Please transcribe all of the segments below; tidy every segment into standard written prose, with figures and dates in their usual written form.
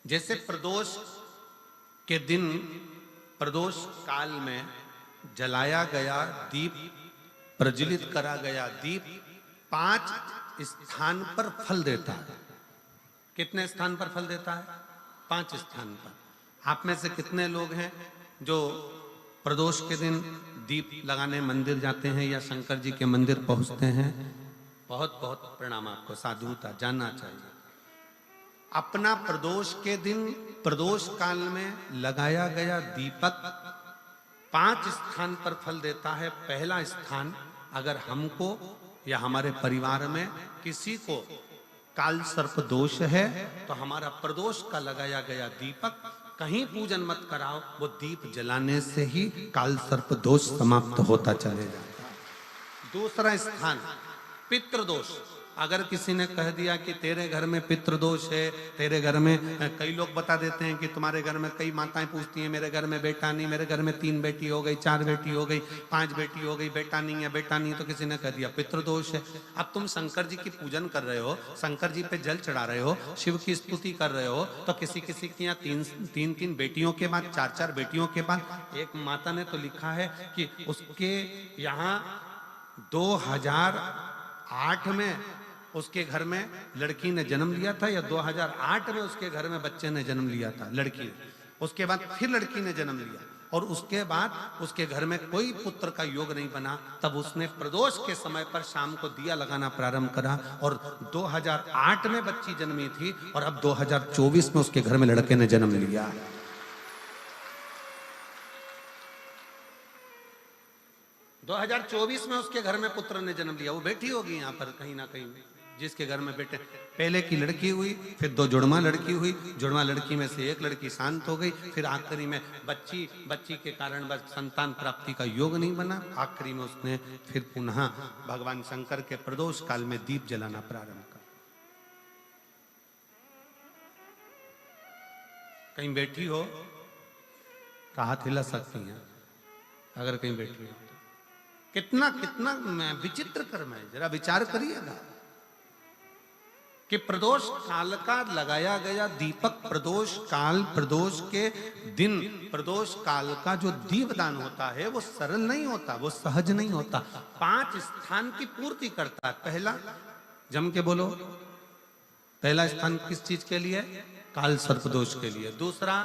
जैसे प्रदोष के दिन, प्रदोष काल में जलाया गया दीप, प्रज्वलित करा गया दीप 5 स्थान पर फल देता है। कितने स्थान पर फल देता है? 5 स्थान पर। आप में से कितने लोग हैं जो प्रदोष के दिन दीप लगाने मंदिर जाते हैं या शंकर जी के मंदिर पहुंचते हैं? बहुत बहुत प्रणाम आपको, साधुता जानना चाहिए। अपना प्रदोष के दिन, प्रदोष काल में लगाया गया दीपक 5 स्थान पर फल देता है। पहला स्थान, अगर हमको या हमारे परिवार में किसी को काल सर्प दोष है तो हमारा प्रदोष का लगाया गया दीपक कहीं पूजन मत कराओ, वो दीप जलाने से ही काल सर्प दोष समाप्त होता चले जाता है। दूसरा स्थान, पितृदोष। अगर किसी ने कह दिया कि तेरे घर में पितृदोष है, तेरे घर में, कई लोग बता देते हैं कि तुम्हारे घर में, कई माताएं पूछती हैं मेरे घर में बेटा नहीं, मेरे घर में 3 बेटी हो गई, 4 बेटी हो गई, 5 बेटी हो गई, बेटा नहीं है, बेटा नहीं, तो किसी ने कह दिया पितृदोष है। अब तुम शंकर जी की पूजन कर रहे हो, शंकर जी पे जल चढ़ा रहे हो, शिव की स्तुति कर रहे हो, तो किसी किसी की यहाँ 3 बेटियों के बाद, 4 बेटियों के बाद, एक माता ने तो लिखा है कि उसके यहाँ 2008 में उसके घर में लड़की ने जन्म लिया था, या 2008 में उसके घर में बच्चे ने जन्म लिया था, लड़की ने। उसके बाद फिर लड़की ने जन्म लिया और उसके बाद उसके घर में कोई पुत्र का योग नहीं बना। तब उसने प्रदोष के समय पर शाम को दिया लगाना प्रारंभ करा और 2008 में बच्ची जन्मी थी और अब 2024 में उसके घर में लड़के ने जन्म लिया। 2024 में उसके घर में पुत्र ने जन्म लिया। वो बेटी होगी यहाँ पर कहीं ना कहीं, जिसके घर में बेटे, पहले की लड़की हुई, फिर 2 जुड़वा लड़की हुई, जुड़वा लड़की में से एक लड़की शांत हो गई, फिर आखिरी में बच्ची के कारण बस संतान प्राप्ति का योग नहीं बना। आखिरी में उसने फिर पुनः भगवान शंकर के प्रदोष काल में दीप जलाना प्रारंभ कर। कहीं बैठी हो तो हाथ हिला सकती हैं, अगर कहीं बैठी हो। कितना कितना विचित्र कर्म है, जरा विचार करिएगा कि प्रदोष काल का लगाया गया दीपक, प्रदोष काल, प्रदोष के दिन, प्रदोष काल का जो दीपदान होता है वो सरल नहीं होता, वो सहज नहीं होता। 5 स्थान की पूर्ति करता है। पहला, जम के बोलो, पहला स्थान किस चीज के लिए? काल सर्पदोष के लिए। दूसरा,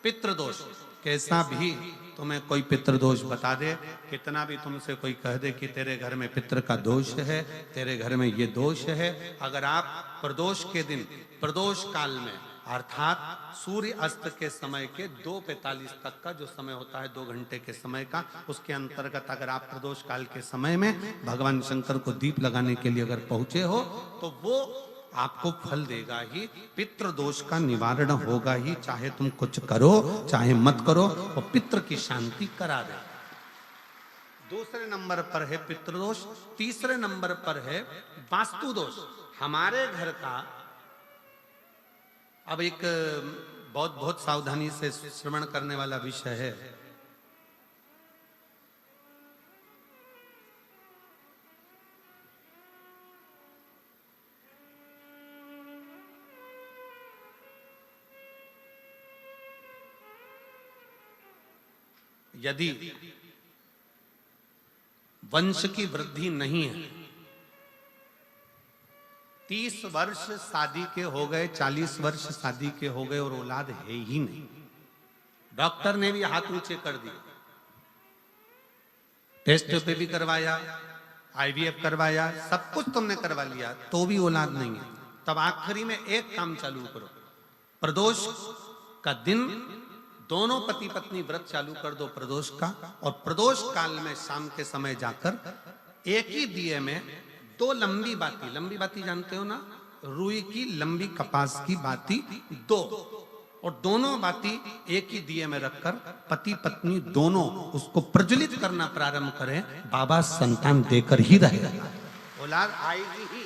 पितृदोष। कैसा भी तुम्हें कोई पितृदोष बता दे, कितना भी तुमसे कोई कह दे कि तेरे घर में पितृ का दोष है, तेरे घर में ये दोष है, अगर आप प्रदोष के दिन, प्रदोष काल में, अर्थात सूर्य अस्त के समय के 2:45 तक का जो समय होता है, 2 घंटे के समय का, उसके अंतर्गत अगर आप प्रदोष काल के समय में भगवान शंकर को दीप लगाने के लिए अगर पहुंचे हो तो वो आपको फल देगा ही, पितृदोष का निवारण होगा ही। चाहे तुम कुछ करो चाहे मत करो, वो पितृ की शांति करा दे। दूसरे नंबर पर है पितृदोष। तीसरे नंबर पर है वास्तु दोष। हमारे घर का, अब एक बहुत सावधानी से श्रवण करने वाला विषय है। यदि वंश की वृद्धि नहीं है, 30 वर्ष शादी के हो गए, 40 वर्ष शादी के हो गए और औलाद है ही नहीं, डॉक्टर ने भी हाथ ऊंचे कर दिए, टेस्ट पे भी करवाया, IVF करवाया, सब कुछ तुमने करवा लिया, तो भी औलाद नहीं है, तब आखिरी में एक काम चालू करो। प्रदोष का दिन दोनों पति पत्नी व्रत चालू कर दो प्रदोष का, और प्रदोष काल में शाम के समय जाकर एक ही दिए में 2 लंबी बाती जानते हो ना, रुई की लंबी कपास की बाती 2, और दोनों बाती एक ही दिए में रखकर पति पत्नी दोनों उसको प्रज्वलित करना प्रारंभ करें। बाबा संतान देकर ही रहेगा, औलाद आएगी ही।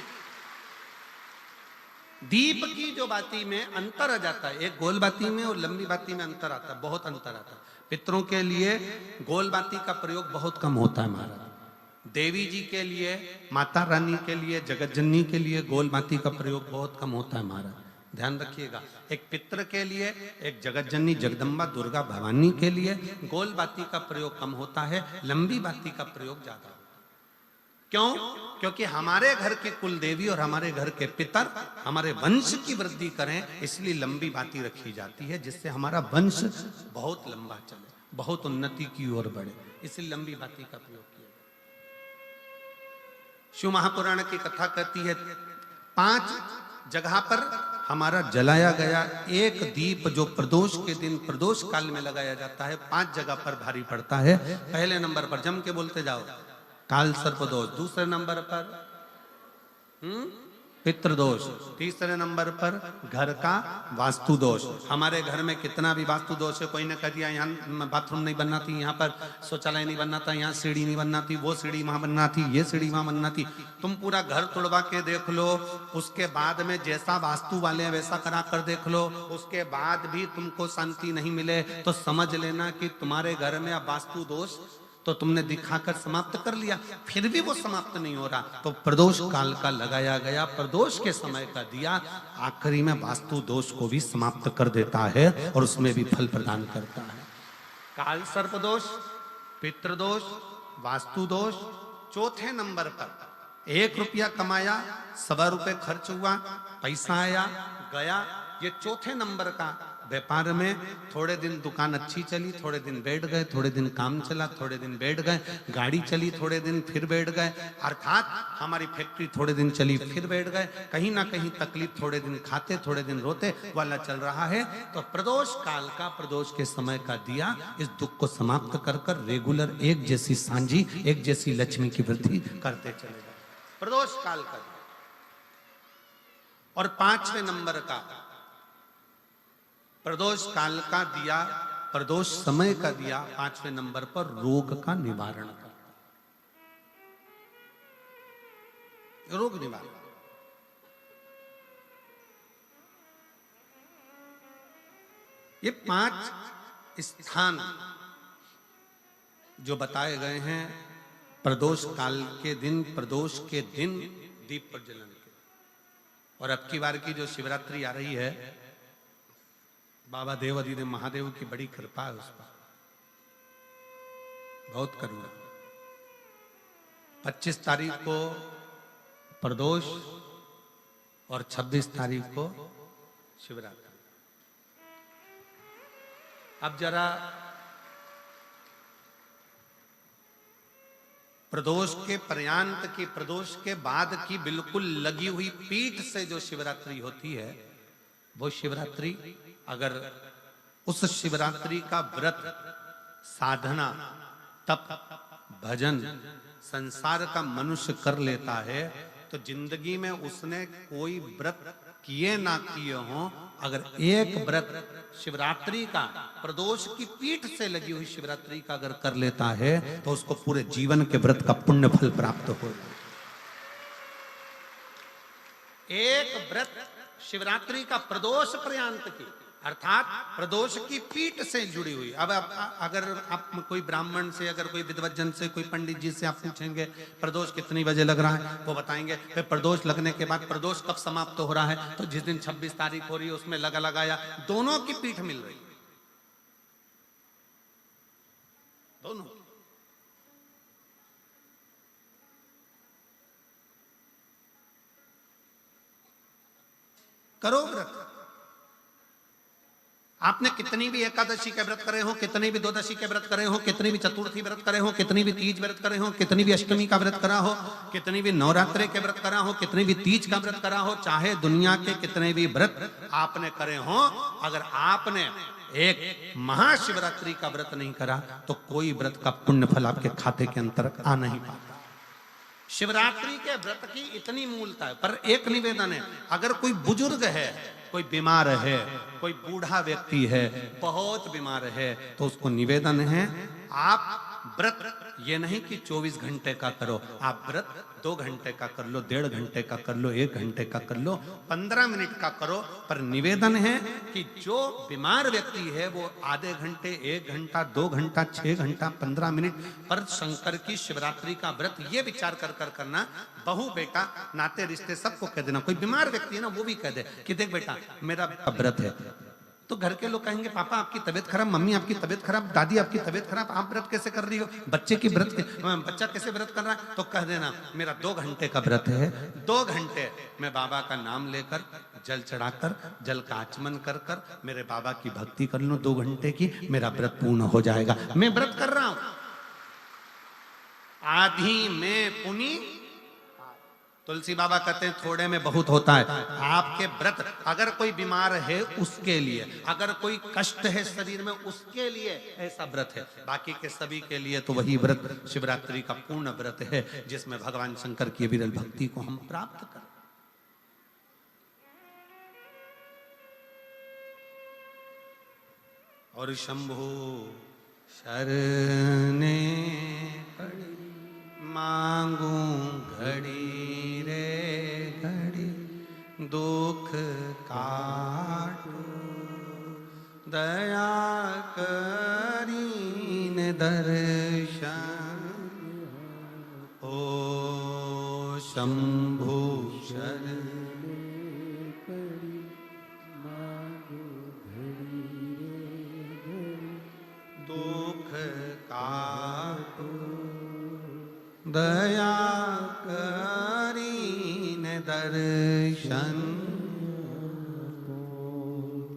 दीप की जो बाती में अंतर आ जाता है, एक गोल बाती में और लंबी बाती में अंतर आता है, बहुत अंतर आता है। पितरों के लिए गोल बाती का प्रयोग बहुत कम होता है महाराज। देवी जी के लिए, माता रानी के लिए, जगत जननी के लिए गोल बाती का प्रयोग बहुत कम होता है महाराज। ध्यान रखिएगा। एक पितृ के लिए, एक जगत जननी जगदम्बा दुर्गा भवानी के लिए गोल बाती का प्रयोग कम होता है, लंबी बाती का प्रयोग ज्यादा होता है। क्यों? क्योंकि हमारे घर की कुल देवी और हमारे घर के पितर हमारे वंश की वृद्धि करें, इसलिए लंबी बाती रखी जाती है, जिससे हमारा वंश बहुत लंबा चले, बहुत उन्नति की ओर बढ़े, इसलिए लंबी बाती का प्रयोग किया। शिव महापुराण की कथा कहती है 5 जगह पर हमारा जलाया गया एक दीप जो प्रदोष के दिन प्रदोष काल में लगाया जाता है, 5 जगह पर भारी पड़ता है। पहले नंबर पर जम के बोलते जाओ, काल सर्प दोष। दूसरे नंबर पर पितृदोष। तीसरे नंबर पर घर का वास्तु दोष। हमारे घर में कितना भी वास्तु दोष है, कोई ने कह दिया यहाँ बाथरूम नहीं बनना थी, यहाँ पर शौचालय नहीं बनना था, यहाँ सीढ़ी नहीं बनना थी, वो सीढ़ी वहां बनना थी, ये सीढ़ी वहां बनना थी। तुम पूरा घर तोड़वा के देख लो, उसके बाद में जैसा वास्तु वाले वैसा करा कर देख लो, उसके बाद भी तुमको शांति नहीं मिले तो समझ लेना कि तुम्हारे घर में अब वास्तु दोष तो तुमने दिखाकर समाप्त कर लिया, फिर भी वो समाप्त नहीं हो रहा, तो प्रदोष काल का लगाया गया प्रदोष के समय का दिया आखिरी में वास्तु दोष को भी समाप्त कर देता है और उसमें भी फल प्रदान करता है। काल सर्प दोष, पितृदोष, वास्तु दोष। चौथे नंबर पर 1 रुपया कमाया, 1.25 रुपये खर्च हुआ, पैसा आया गया। ये चौथे नंबर का व्यापार में थोड़े दिन दुकान अच्छी चली, थोड़े दिन बैठ गए, थोड़े दिन काम चला, थोड़े दिन बैठ गए, गाड़ी चली थोड़े दिन फिर बैठ गए, अर्थात हमारी फैक्ट्री थोड़े दिन चली फिर बैठ गए, कहीं ना कहीं तकलीफ, थोड़े दिन खाते थोड़े दिन रोते वाला चल रहा है। तो प्रदोष काल का, प्रदोष के समय का दिया इस दुख को समाप्त कर कर रेगुलर एक जैसी सांझी, एक जैसी लक्ष्मी की वृद्धि करते चले गए। प्रदोष काल का दिया। और 5वें नंबर का प्रदोष काल का दिया, प्रदोष समय का दिया 5वें नंबर पर रोग का निवारण करता, रोग निवारण। ये 5 स्थान जो बताए गए हैं प्रदोष काल के दिन, प्रदोष के दिन दीप प्रज्वलन के। और अब की बार की जो शिवरात्रि आ रही है, बाबा देवाधिदेव महादेव की बड़ी कृपा है उस पर, बहुत करुणा। 25 तारीख को प्रदोष और 26 तारीख को शिवरात्रि। अब जरा प्रदोष के पर्यांत की, प्रदोष के बाद की बिल्कुल लगी हुई पीठ से जो शिवरात्रि होती है, वो शिवरात्रि अगर उस शिवरात्रि का व्रत, साधना, तप, भजन, संसार का मनुष्य कर लेता है तो जिंदगी में उसने कोई व्रत किए ना किए हो, अगर एक व्रत शिवरात्रि का, प्रदोष की पीठ से लगी हुई शिवरात्रि का अगर कर लेता है तो उसको पूरे जीवन के व्रत का पुण्य फल प्राप्त हो। एक व्रत शिवरात्रि का प्रदोष पर्यंत की, अर्थात प्रदोष की पीठ से जुड़ी हुई। अब अगर आप कोई ब्राह्मण से, अगर कोई विद्वज्जन से, कोई पंडित जी से आप पूछेंगे प्रदोष कितनी बजे लग रहा है, वो बताएंगे फिर प्रदोष लगने के बाद प्रदोष कब समाप्त हो रहा है, तो जिस दिन 26 तारीख हो रही है उसमें लगाया, दोनों की पीठ मिल रही है, दोनों। करो व्रत। आपने कितनी भी एकादशी के व्रत करे हो, कितनी भी द्वादशी के व्रत करे हो, कितनी भी चतुर्थी व्रत करे हो, कितनी भी तीज व्रत करे हो, कितनी भी अष्टमी का व्रत करा हो, कितनी भी नवरात्रे के व्रत करा हो, कितनी भी तीज का व्रत करा हो, चाहे दुनिया के कितने भी व्रत आपने करे हो, अगर आपने एक महाशिवरात्रि का व्रत नहीं करा तो कोई व्रत का पुण्य फल आपके खाते के अंतर्गत आ नहीं पाता। शिवरात्रि के व्रत की इतनी मूलता है। पर एक निवेदन है, अगर कोई बुजुर्ग है, कोई बीमार है, कोई बूढ़ा व्यक्ति है, बहुत बीमार है, तो उसको निवेदन है आप व्रत ये नहीं कि 24 घंटे का करो, आप व्रत 2 घंटे का कर लो, 1.5 घंटे का कर लो, 1 घंटे का कर लो, 15 मिनट का करो। पर निवेदन है कि जो बीमार व्यक्ति है वो आधे घंटे, 1 घंटा, 2 घंटा, 6 घंटा, 15 मिनट पर शंकर की शिवरात्रि का व्रत ये विचार कर करना। बहू बेटा नाते रिश्ते सबको कह देना। कोई बीमार व्यक्ति है ना वो भी कह दे कि देख बेटा मेरा व्रत है। तो घर के लोग कहेंगे पापा आपकी तबीयत खराब, मम्मी आपकी तबीयत खराब, दादी आपकी तबीयत खराब, आप व्रत कैसे कर रही हो, बच्चे की बच्चा कैसे व्रत कर रहा है? तो कह देना मेरा 2 घंटे का व्रत है, 2 घंटे मैं बाबा का नाम लेकर जल चढ़ाकर जल का आचमन कर कर मेरे बाबा की भक्ति कर लूं 2 घंटे की, मेरा व्रत पूर्ण हो जाएगा। मैं व्रत कर रहा हूं, आधी में पुनी। तुलसी बाबा कहते हैं थोड़े में बहुत होता है। आपके व्रत अगर कोई बीमार है उसके लिए, अगर कोई कष्ट है शरीर में उसके लिए ऐसा व्रत है। बाकी के सभी के लिए तो वही व्रत शिवरात्रि का पूर्ण व्रत है जिसमें भगवान शंकर की विरल भक्ति को हम प्राप्त करें। और शंभो शरणे मांगू घड़ी रे घड़ी, दुख काटो दया करीन दर्शन। ओ शंभु शरण दुख काटो दया करीन दर्शन।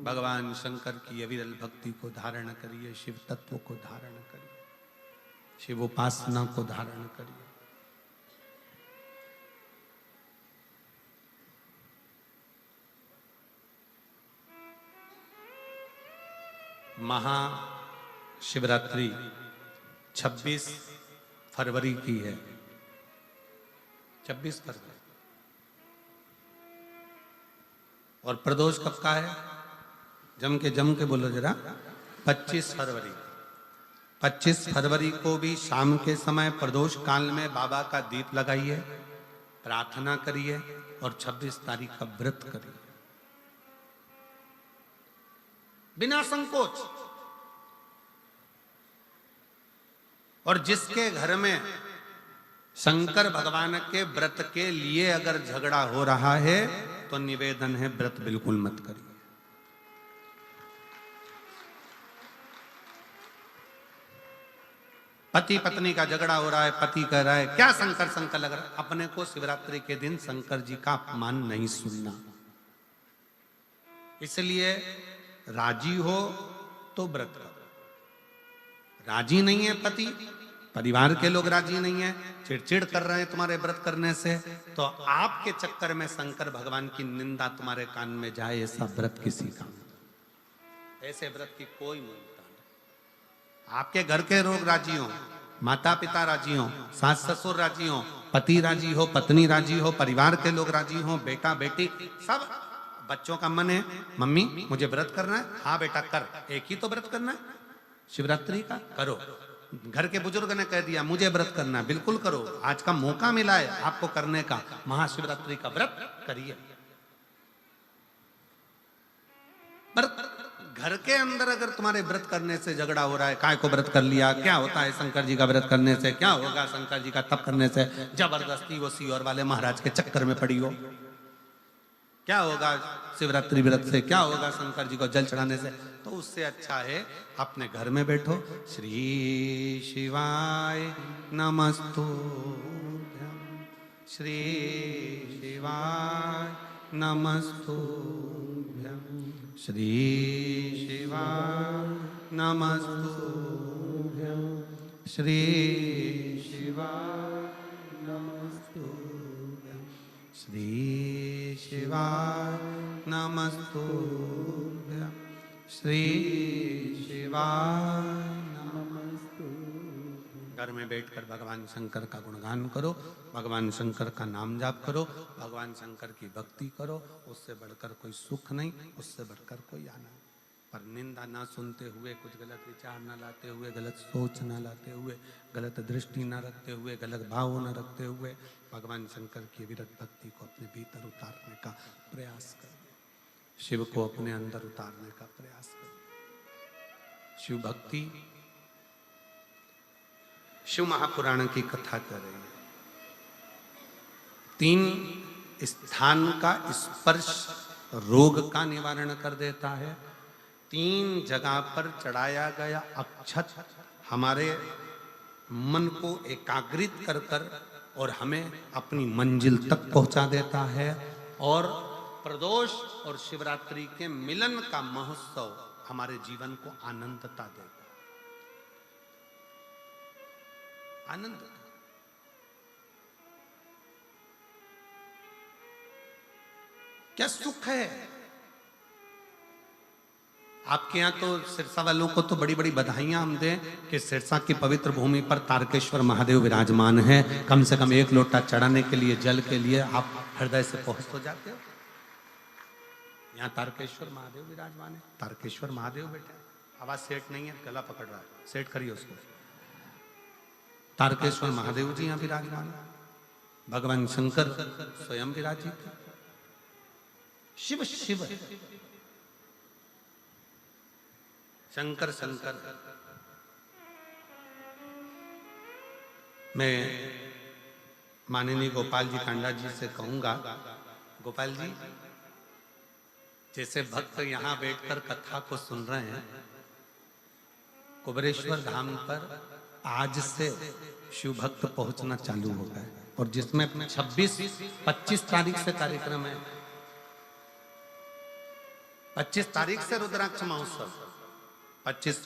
भगवान शंकर की अविरल भक्ति को धारण करिए, शिव तत्व को धारण करिए, शिव उपासना को धारण करिए। महाशिवरात्रि 26 फरवरी की है। 26 फरवरी। और प्रदोष कब का है? जम के बोलो जरा। 25 फरवरी। 25 फरवरी को भी शाम के समय प्रदोष काल में बाबा का दीप लगाइए, प्रार्थना करिए और 26 तारीख का व्रत करिए बिना संकोच। और जिसके घर में शंकर भगवान के व्रत के लिए अगर झगड़ा हो रहा है तो निवेदन है व्रत बिल्कुल मत करिए। पति पत्नी का झगड़ा हो रहा है, पति कह रहा है क्या शंकर शंकर लग रहा है। अपने को शिवरात्रि के दिन शंकर जी का अपमान नहीं सुनना। इसलिए राजी हो तो व्रत करो। राजी नहीं है पति, परिवार के लोग राजी नहीं है, चिड़चिड़ कर रहे हैं तुम्हारे व्रत करने से, तो आपके चक्कर में शंकर भगवान की निंदा तुम्हारे कान में जाए ऐसा व्रत किसी का, ऐसे व्रत की कोई मूलता नहीं। आपके घर के लोग राजी हो, माता पिता राजी हो, सास ससुर राजी हो, पति राजी हो, पत्नी राजी हो, परिवार के लोग राजी हो, बेटा बेटी सब, बच्चों का मन है मम्मी मुझे व्रत करना है, हाँ बेटा कर, एक ही तो व्रत करना है शिवरात्रि का, करो। घर के बुजुर्ग ने कह दिया मुझे व्रत करना है, बिल्कुल करो, आज का मौका मिला है आपको करने का, महाशिवरात्रि का व्रत करिए। पर घर के अंदर अगर तुम्हारे व्रत करने से झगड़ा हो रहा है, काय को व्रत कर लिया, क्या होता है शंकर जी का व्रत करने से, क्या होगा शंकर जी का तप करने से, जबरदस्ती वो सीहोर वाले महाराज के चक्कर में पड़ी हो, क्या होगा शिवरात्रि व्रत से, क्या होगा शंकर जी को जल चढ़ाने से, तो उससे अच्छा है अपने घर में बैठो, श्री शिवाय नमस्तुभ्यं, श्री शिवाय नमस्तुभ्यं, श्री शिवाय नमस्तुभ्यं, श्री शिवाय नमस्तुभ्यं, श्री शिवाय नमस्तुभ्यं, श्री शिवाय नमस्तुभ्यं। घर में बैठकर भगवान शंकर का गुणगान करो, भगवान शंकर का नाम जाप करो, भगवान शंकर की भक्ति करो, उससे बढ़कर कोई सुख नहीं, उससे बढ़कर कोई आनंद। पर निंदा ना सुनते हुए, कुछ गलत विचार ना लाते हुए, गलत सोच ना लाते हुए, गलत दृष्टि ना रखते हुए, गलत भाव न रखते हुए भगवान शंकर की विरत भक्ति को अपने भीतर उतारने का प्रयास करें, शिव को अपने अंदर उतारने का प्रयास करें। शिव भक्ति, शिव महापुराण की कथा कर रही है। 3 स्थान का स्पर्श रोग का निवारण कर देता है। 3 जगह पर चढ़ाया गया अक्षत हमारे मन को एकाग्रित कर कर और हमें अपनी मंजिल तक पहुंचा देता है। और प्रदोष और शिवरात्रि के मिलन का महोत्सव हमारे जीवन को आनंदता देगा, आनंद। क्या सुख है। आपके यहाँ तो सिरसा वालों को तो बड़ी बड़ी बधाइयां हम दें कि सिरसा की पवित्र भूमि पर तारकेश्वर महादेव विराजमान है। कम से कम 1 लोटा चढ़ाने के लिए, जल के लिए आप हृदय से पहुंच तो जाते हो। यहाँ तारकेश्वर महादेव विराजमान है। तारकेश्वर महादेव बेटा, आवाज सेट नहीं है, गला पकड़ रहा है, सेट करिए उसको। तारकेश्वर महादेव जी यहाँ विराजमान है। भगवान शंकर स्वयं विराजित है। शिव शिव शंकर शंकर। मैं माननीय गोपाल जी कांडा जी से कहूंगा, गोपाल जी जैसे भक्त यहाँ बैठकर कथा को सुन रहे हैं, कुबेरेश्वर धाम पर आज से शिव भक्त पहुंचना चालू हो गए। और जिसमें 26-25 तारीख से कार्यक्रम है। 25 तारीख से रुद्राक्ष महोत्सव, 25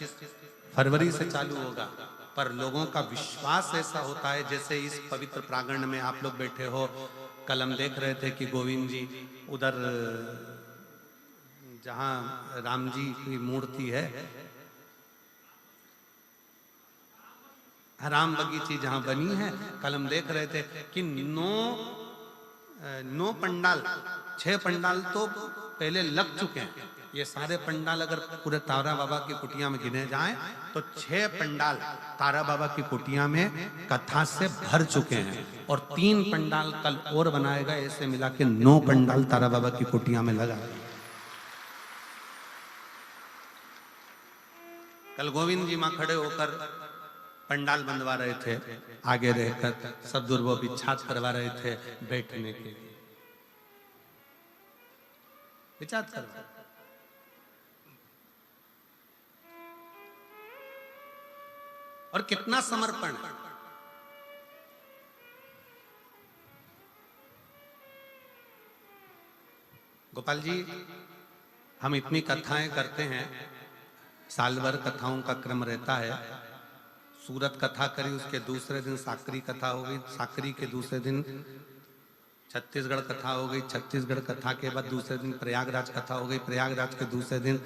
फरवरी से चालू होगा। पर लोगों का विश्वास ऐसा होता है, जैसे इस पवित्र प्रांगण में आप लोग बैठे हो। कल हम देख रहे थे कि गोविंद जी उधर जहां राम जी की मूर्ति है, राम बगीची जहां बनी है, कल हम देख रहे थे कि 9 पंडाल, 6 पंडाल तो पहले लग चुके हैं। ये सारे पंडाल अगर पूरे तारा बाबा की कुटिया में गिने जाएं तो 6 पंडाल तारा बाबा की कुटिया में कथा से भर चुके हैं। और 3 पंडाल कल और बनाए गए। ऐसे मिला के 9 पंडाल तारा बाबा की कुटिया में लगा। कल गोविंद जी मां खड़े होकर पंडाल बनवा रहे थे, आगे रहकर सदगुरु वो विच्छाद करवा रहे थे बैठने के लिए। विचार करवा, और कितना समर्पण। गोपाल जी, हम इतनी कथाएं करते हैं, साल भर कथाओं का क्रम रहता है। सूरत कथा करी, उसके दूसरे दिन साकरी कथा हो गई, साकरी के दूसरे दिन छत्तीसगढ़ कथा हो गई, छत्तीसगढ़ कथा के बाद दूसरे दिन प्रयागराज कथा हो गई, प्रयागराज के दूसरे दिन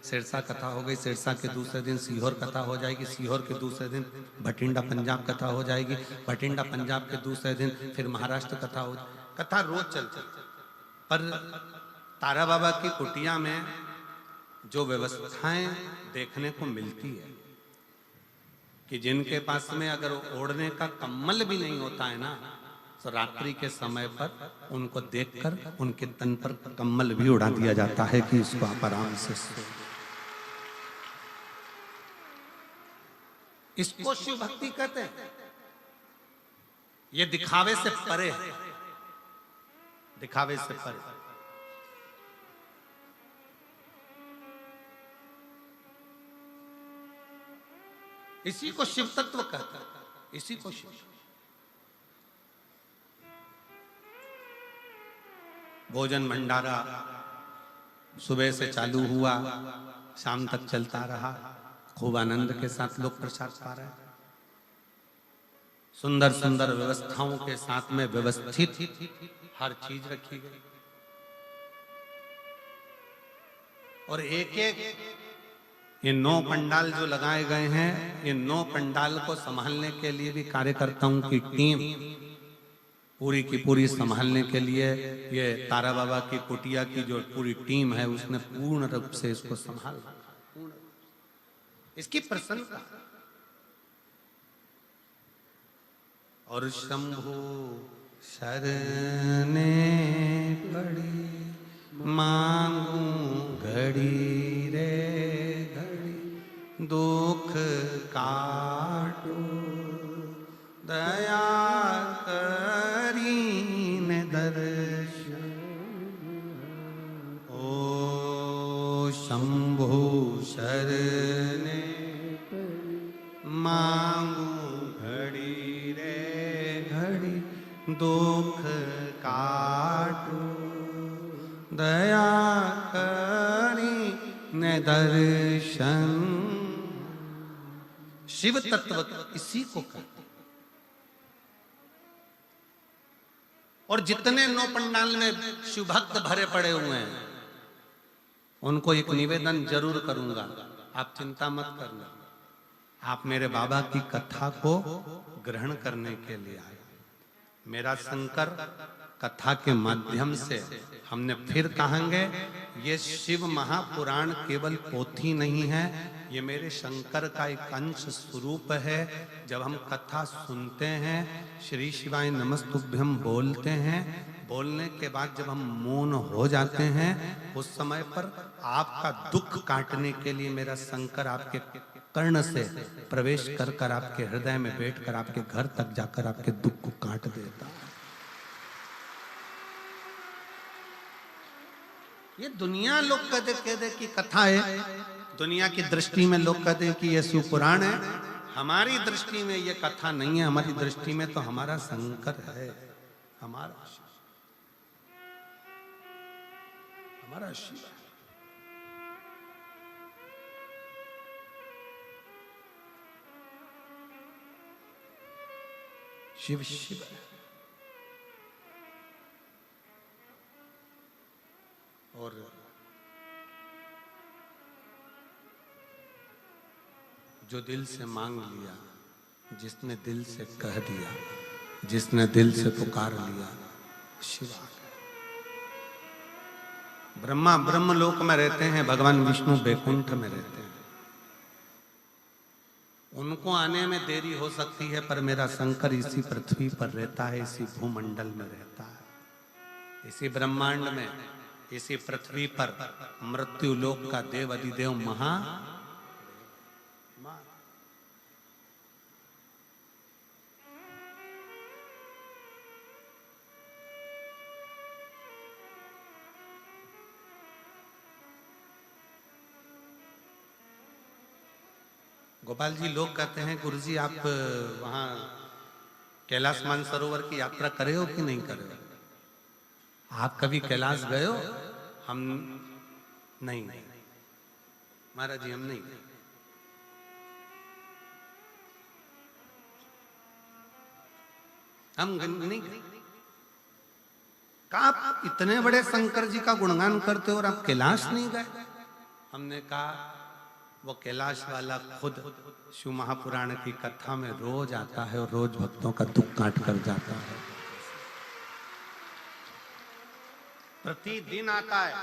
सिरसा कथा हो गई, सिरसा के दूसरे दिन सीहोर कथा हो जाएगी, सीहोर के दूसरे दिन भटिंडा पंजाब कथा हो जाएगी, भटिंडा पंजाब के दूसरे दिन फिर महाराष्ट्र कथा हो। कथा रोज चलती। पर तारा बाबा की कुटिया में जो व्यवस्थाएं देखने को मिलती है कि जिनके पास में अगर ओढ़ने का कम्बल भी नहीं होता है ना, तो रात्रि के समय पर उनको देखकर उनके तन पर कम्बल भी उड़ा दिया जाता है कि इसको आप आराम से सो। इसको शिव भक्ति कहते हैं। ये दिखावे से परे है, दिखावे से परे। इसी को शिव तत्व कहता है, इसी को शिव। भोजन भंडारा सुबह से चालू हुआ, शाम तक चलता रहा। खूब आनंद के साथ लोग प्रसाद पा रहे हैं। सुंदर सुंदर व्यवस्थाओं के साथ में व्यवस्थित हर चीज रखी गई। और एक एक ये 9 पंडाल जो लगाए गए हैं, ये 9 पंडाल को संभालने के लिए भी कार्यकर्ताओं की टीम पूरी की पूरी संभालने के लिए, ये तारा बाबा की कुटिया की जो पूरी टीम है उसने पूर्ण रूप से इसको संभाल रखा। पूर्ण इसकी प्रशंसा। और शंभु शरणे पड़ी मांगू घड़ी रे घड़ी दुख काटो दया करीन दर्शन। ओ शंभु शरणे मांगू घड़ी रे घड़ी दुख काटो दया करी न दर्शन। शिव तत्व इसी को कहते। और जितने नौ पंडाल में शिव भक्त भरे पड़े हुए हैं उनको एक निवेदन जरूर करूंगा, आप चिंता मत करना। आप मेरे बाबा की कथा को ग्रहण करने के लिए आए। मेरा शंकर कथा के माध्यम से हमने फिर कहेंगे, ये शिव महापुराण केवल पोथी नहीं है, ये मेरे शंकर का एक अंश स्वरूप है। जब हम कथा सुनते हैं, श्री शिवाय नमस्तुभ्यम बोलते हैं, बोलने के बाद जब हम मौन हो जाते हैं, उस समय पर आपका दुख काटने के लिए मेरा शंकर आपके कर्ण से प्रवेश कर कर आपके हृदय में बैठकर आपके घर तक जाकर आपके दुख को काट देता है। ये दुनिया लोग कहते कि कथा है, दुनिया की दृष्टि में लोग कहते हैं कि ये शिवपुराण है। हमारी दृष्टि में ये कथा नहीं है, हमारी दृष्टि में तो हमारा शंकर है, हमारा शिव है। शिव शिव है। और जो दिल से मांग लिया, जिसने दिल से कह दिया, जिसने दिल से पुकार लिया, शिव आ गए। ब्रह्मा ब्रह्मलोक में रहते हैं, भगवान विष्णु बैकुंठ में रहते हैं। उनको आने में देरी हो सकती है, पर मेरा शंकर इसी पृथ्वी पर रहता है, इसी भूमंडल में रहता है, इसी ब्रह्मांड में, इसी पृथ्वी पर मृत्यु लोक का देव अधिदेव महा। गोपाल जी, लोग कहते हैं गुरुजी आप वहां कैलाश मानसरोवर की यात्रा करे हो कि नहीं करे हो? आप कभी कैलाश गए हो? हम नहीं, महाराज जी हम नहीं गए। हम नहीं गए। कहा आप इतने बड़े शंकर जी का गुणगान करते हो और आप कैलाश नहीं गए? हमने कहा वो कैलाश वाला खुद शिव महापुराण की कथा में रोज आता है और रोज भक्तों का दुख काट कर जाता है, प्रतिदिन आता है।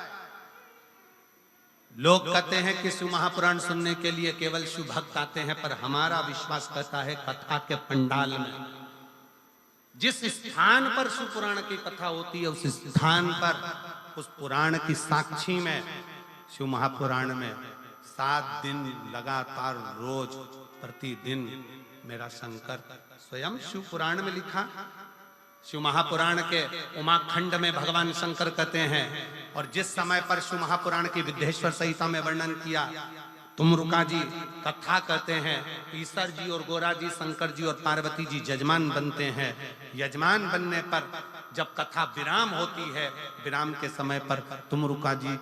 लोग कहते हैं कि शिव महापुराण सुनने के लिए केवल शिव भक्त आते हैं, पर हमारा विश्वास कहता है कथा के पंडाल में जिस स्थान पर शिव पुराण की कथा होती है, उस स्थान पर, उस पुराण की साक्षी में, शिव महापुराण में 7 दिन लगातार रोज प्रतिदिन मेरा शंकर स्वयं शिव पुराण में लिखा। शिव महापुराण के उमाखंड में भगवान शंकर कहते हैं, और जिस समय पर शिव महापुराण की विद्येश्वर संहिता में वर्णन किया, तुमरुका जी कथा कहते हैं, ईश्वर जी और गोरा जी, शंकर जी और पार्वती जी यजमान बनते हैं। यजमान बनने पर जब कथा विराम होती है, विराम के समय पर तुमरुका जी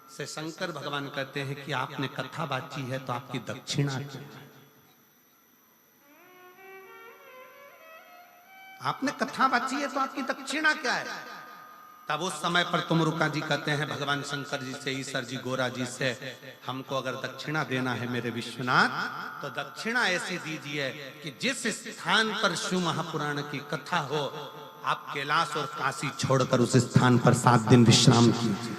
से शंकर भगवान कहते हैं कि आपने कथा बाची है तो आपकी दक्षिणा क्या है? आपने कथा बाची है तो आपकी दक्षिणा क्या है? तब उस समय पर तुमरुका जी कहते हैं भगवान शंकर जी से, ईश्वर जी गोरा जी से, हमको अगर दक्षिणा देना है मेरे विश्वनाथ, तो दक्षिणा ऐसी दीजिए कि जिस स्थान पर शिव महापुराण की कथा हो, आप कैलाश और काशी छोड़कर उस स्थान पर 7 दिन विश्राम कीजिए।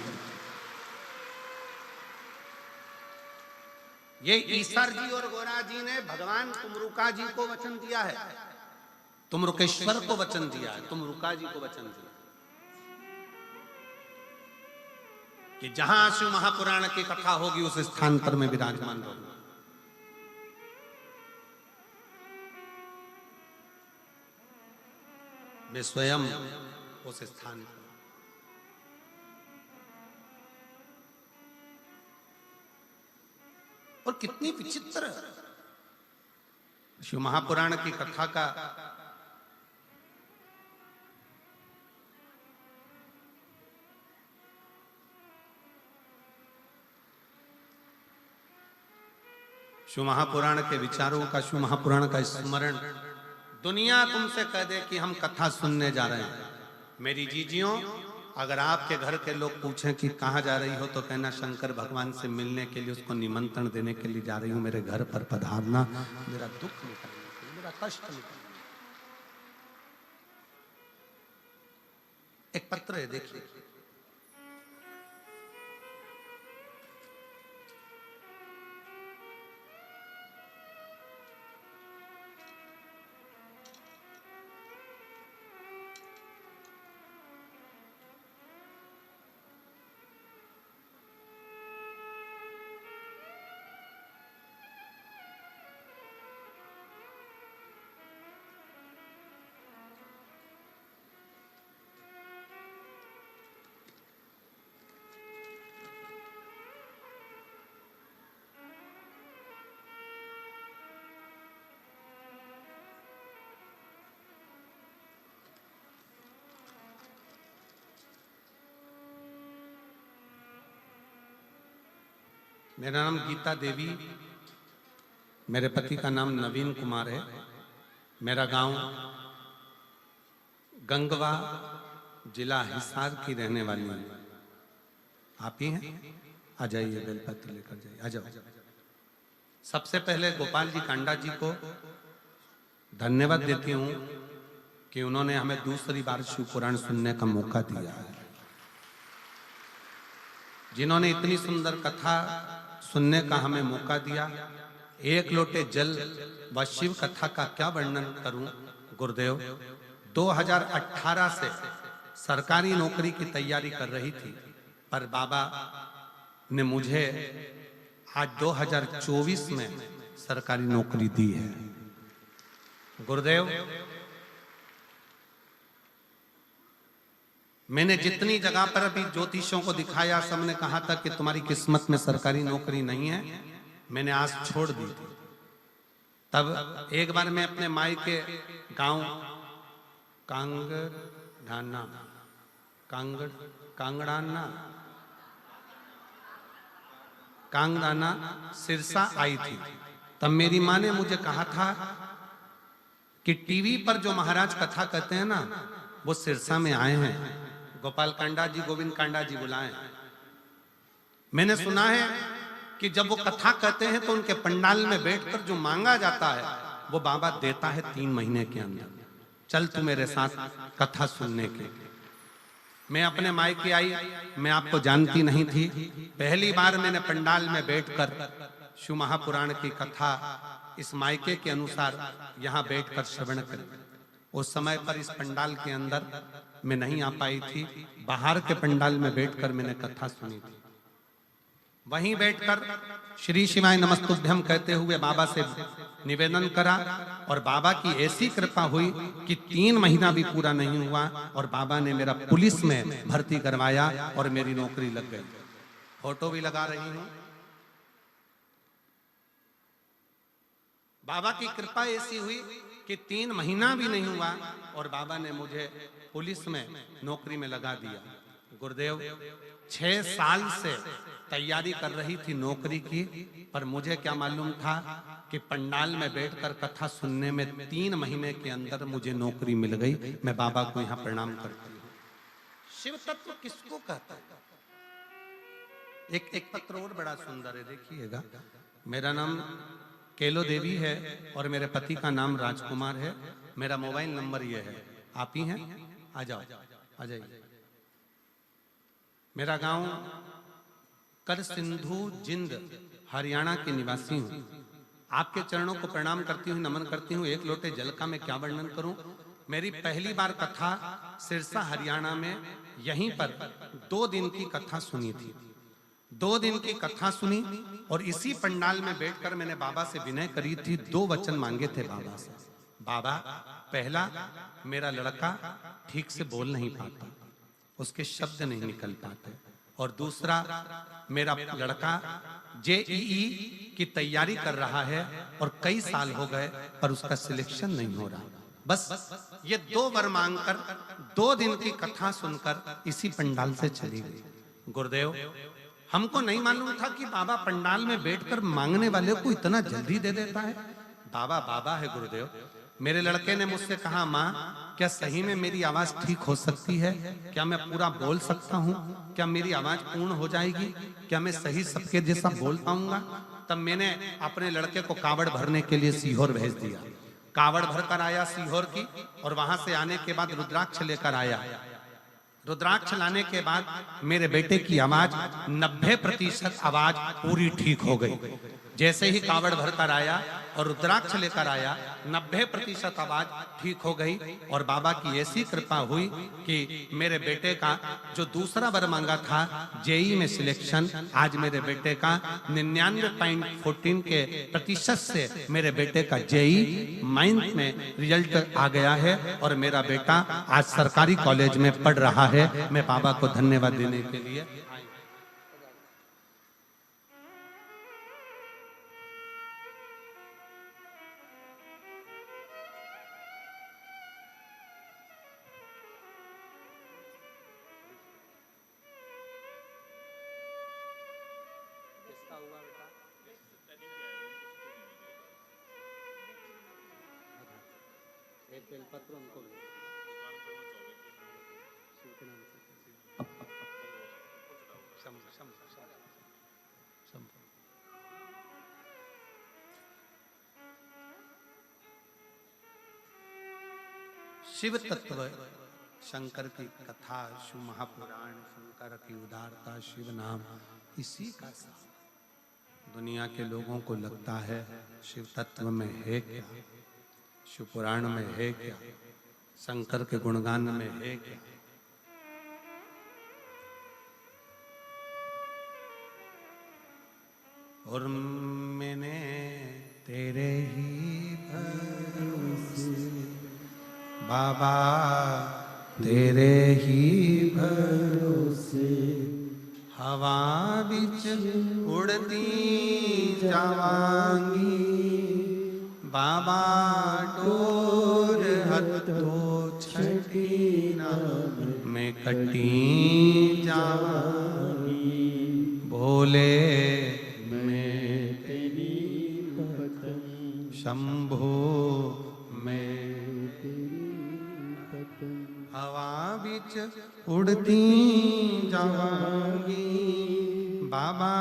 ये ईसर जी और गोरा जी ने भगवान तुमरुका जी को वचन दिया है, तुमरुकेश्वर को वचन दिया है, तुमरुका जी को वचन दिया कि जहां शिव महापुराण की कथा होगी उस स्थान पर मैं विराजमान रहूंगा। मैं स्वयं उस स्थान पर। और कितनी विचित्र शिव महापुराण की कथा का शिव महापुराण के विचारों का, शिव महापुराण का स्मरण दुनिया तुमसे कह दे कि हम कथा सुनने जा रहे हैं। मेरी जीजियों, अगर आपके घर के लोग पूछें कि कहाँ जा रही हो तो कहना शंकर भगवान से मिलने के लिए, उसको निमंत्रण देने के लिए जा रही हूं, मेरे घर पर पधारना, मेरा दुख निकालने के लिए, मेरा कष्ट निकालने। एक पत्र है, देखिए। मेरा नाम गीता देवी, मेरे पति का नाम नवीन कुमार है। मेरा गांव गंगवा, जिला हिसार की रहने वाली हूं। आप ही हैं? आ जाइए, बेलपत्र लेकर जाइए, आ जाओ। सबसे पहले गोपाल जी कांडा जी को धन्यवाद देती हूं कि उन्होंने हमें दूसरी बार शिव पुराण सुनने का मौका दिया है। जिन्होंने इतनी सुंदर कथा सुनने का हमें मौका दिया। एक लोटे जल व शिव कथा का क्या वर्णन करूं गुरुदेव। 2018 से सरकारी नौकरी की तैयारी कर रही थी, पर बाबा ने मुझे आज 2024 में सरकारी नौकरी दी है। गुरुदेव, मैंने जितनी जगह पर अभी ज्योतिषों को दिखाया, सबने कहा था कि तुम्हारी किस्मत में सरकारी नौकरी नहीं है। मैंने आस छोड़ दी थी। तब एक बार मैं अपने माई के गांव कांगड़ाना सिरसा आई थी। तब मेरी माँ ने मुझे कहा था कि टीवी पर जो महाराज कथा कहते हैं ना, वो सिरसा में आए हैं, गोपाल कांडा जी, गोविंद कांडा जी बुलाए। मैंने सुना है कि जब वो कथा कहते हैं तो उनके पंडाल में बैठकर जो मांगा जाता है वो बाबा देता है 3 महीने के अंदर। चल तू मेरे साथ कथा सुनने के। मैं अपने मायके आई, मैं आपको जानती नहीं थी। पहली बार मैंने पंडाल में बैठकर शिव महापुराण की कथा इस मायके के अनुसार यहाँ बैठकर श्रवण कर। उस समय पर इस पंडाल के अंदर मैं नहीं आ पाई थी। बाहर के पंडाल में बैठकर मैंने कथा सुनी थी। वहीं बैठकर श्री शिवाय नमस्तुभ्यम कहते हुए बाबा से निवेदन करा, और बाबा की ऐसी कृपा हुई कि 3 महीना भी पूरा नहीं हुआ और बाबा ने मेरा पुलिस में भर्ती करवाया और मेरी नौकरी लग गई। फोटो भी लगा रही हूं। बाबा की कृपा ऐसी हुई कि 3 महीना भी नहीं हुआ और बाबा ने मुझे पुलिस में नौकरी में लगा दिया। गुरुदेव, 6 साल से तैयारी कर रही थी नौकरी की, पर मुझे क्या मालूम था कि पंडाल में बैठकर कथा सुनने में 3 महीने के अंदर मुझे नौकरी मिल गई। मैं बाबा को यहाँ प्रणाम करती हूँ। शिव तत्व किसको कहता है? एक पत्र और बड़ा सुंदर है, देखिएगा। मेरा नाम केलो देवी है और मेरे पति का नाम राजकुमार है। मेरा मोबाइल नंबर ये है। आप ही हैं? आ जाओ, आ जाइए। मेरा गांव कर सिंधु जिंद हरियाणा की निवासी हूँ। आपके चरणों को प्रणाम करती हूँ, नमन करती हूँ। एक लोटे जल का मैं क्या वर्णन करूं। मेरी पहली बार कथा सिरसा हरियाणा में यहीं पर 2 दिन की कथा सुनी थी। 2 दिन की कथा सुनी और इसी पंडाल में बैठकर मैंने बाबा से विनय करी थी। 2 वचन मांगे थे बाबा से। बाबा, पहला, मेरा लड़का ठीक से बोल नहीं पाता, उसके शब्द नहीं निकल पाते, और दूसरा, मेरा लड़का जेईई की तैयारी कर रहा है और कई साल हो गए पर उसका सिलेक्शन नहीं हो रहा। बस ये 2 वर मांगकर 2 दिन की कथा सुनकर इसी पंडाल से चली गई। गुरुदेव, हमको नहीं मालूम था कि बाबा पंडाल में बैठकर मांगने वाले को इतना जल्दी दे देता है। बाबा बाबा है गुरुदेव। मेरे लड़के ने मुझसे कहा, माँ क्या सही में मेरी आवाज ठीक हो सकती है? क्या मैं पूरा बोल सकता हूँ? क्या मेरी आवाज पूर्ण हो जाएगी? क्या मैं सही सबके जैसा बोल पाऊंगा? तब मैंने अपने लड़के को कावड़ भरने के लिए सीहोर भेज दिया। कावड़ भरकर आया सीहोर की, और वहां से आने के बाद रुद्राक्ष लेकर आया। रुद्राक्ष लाने के बाद मेरे बेटे की आवाज 90% आवाज पूरी ठीक हो गई। जैसे ही कावड़ भरकर आया और रुद्राक्ष लेकर आया, 90% आवाज ठीक हो गई। और बाबा की ऐसी कृपा हुई कि मेरे बेटे का जो दूसरा वर मांगा था जेई में सिलेक्शन, आज मेरे बेटे का 99.14 के प्रतिशत से मेरे बेटे का जेई 9th में रिजल्ट आ गया है और मेरा बेटा आज सरकारी कॉलेज में पढ़ रहा है। मैं बाबा को धन्यवाद देने के लिए बेलपत्र उनको शिव तत्व, शंकर की कथा, शिव महापुराण, शंकर की उदारता, शिव नाम, इसी का सार। दुनिया के लोगों को लगता है शिव तत्व में है क्या, शिव पुराण में है क्या, शंकर के गुणगान में है क्या। और मैंने तेरे ही भरोसे बाबा, तेरे ही भरोसे हवा बिच उड़ती जावांगी। बाबा डोर हथो छठी ना मैं कटी जावांगी। बोले मैं तेरी पतंग, शंभो मैं हवा बिच उड़ती जावांगी। बाबा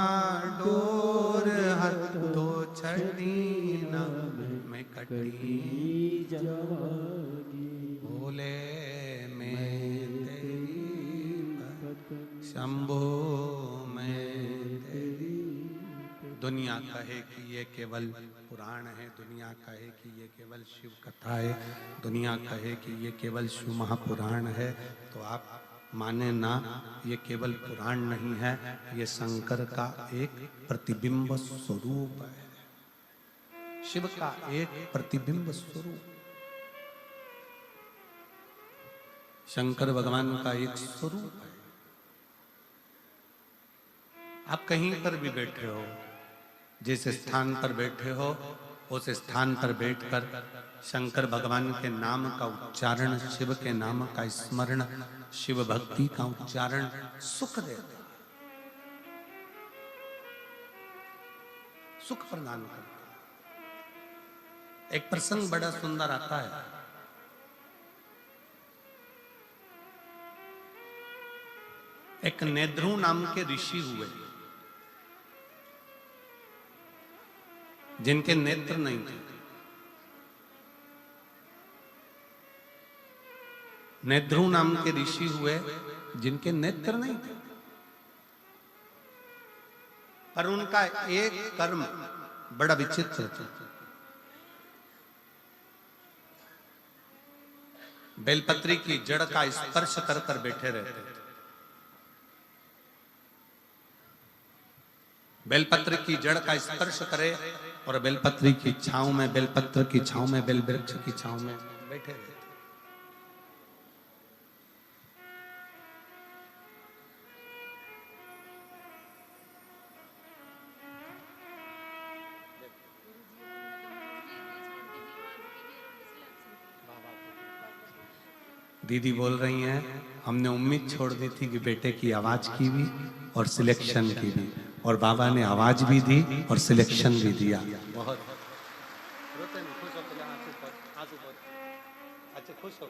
डोर हथो छड़ी ना मैं कटी जावांगी। बोले मैं तेरी शंभो मैं तेरी। दुनिया कहे कि ये केवल पुराण है, दुनिया कहे कि ये केवल शिव कथा है, दुनिया कहे कि ये केवल शिव महापुराण है, तो आप माने ना, ये केवल पुराण नहीं है, ये शंकर का एक प्रतिबिंब स्वरूप है, शिव का एक प्रतिबिंब स्वरूप। शंकर भगवान का एक स्वरूप है। आप कहीं पर भी बैठे हो, जिस स्थान पर बैठे हो उस स्थान पर बैठकर शंकर भगवान के नाम का उच्चारण, शिव के नाम का स्मरण, शिव भक्ति का उच्चारण सुख देता है, सुख प्रदान करता है। एक प्रसंग बड़ा सुंदर आता है। एक नेद्रु नाम के ऋषि हुए जिनके नेत्र नहीं थे। नेद्रु नाम के ऋषि हुए जिनके नेत्र नहीं थे, पर उनका एक कर्म बड़ा विचित्र था। बेलपत्री की जड़ का स्पर्श कर कर बैठे रहते थे। बेलपत्र की जड़ का स्पर्श करे और बेलपत्री की छांव में, बेलपत्र की छांव में, बेल वृक्ष की छांव में बैठे रहते। दीदी बोल रही हैं, हमने उम्मीद छोड़ दी थी कि बेटे की आवाज की भी और सिलेक्शन की भी, और बाबा ने आवाज भी दी और सिलेक्शन भी दिया। बहुत रोते नहीं, खुश हो, आंसू पोंछ। अच्छा खुश हो,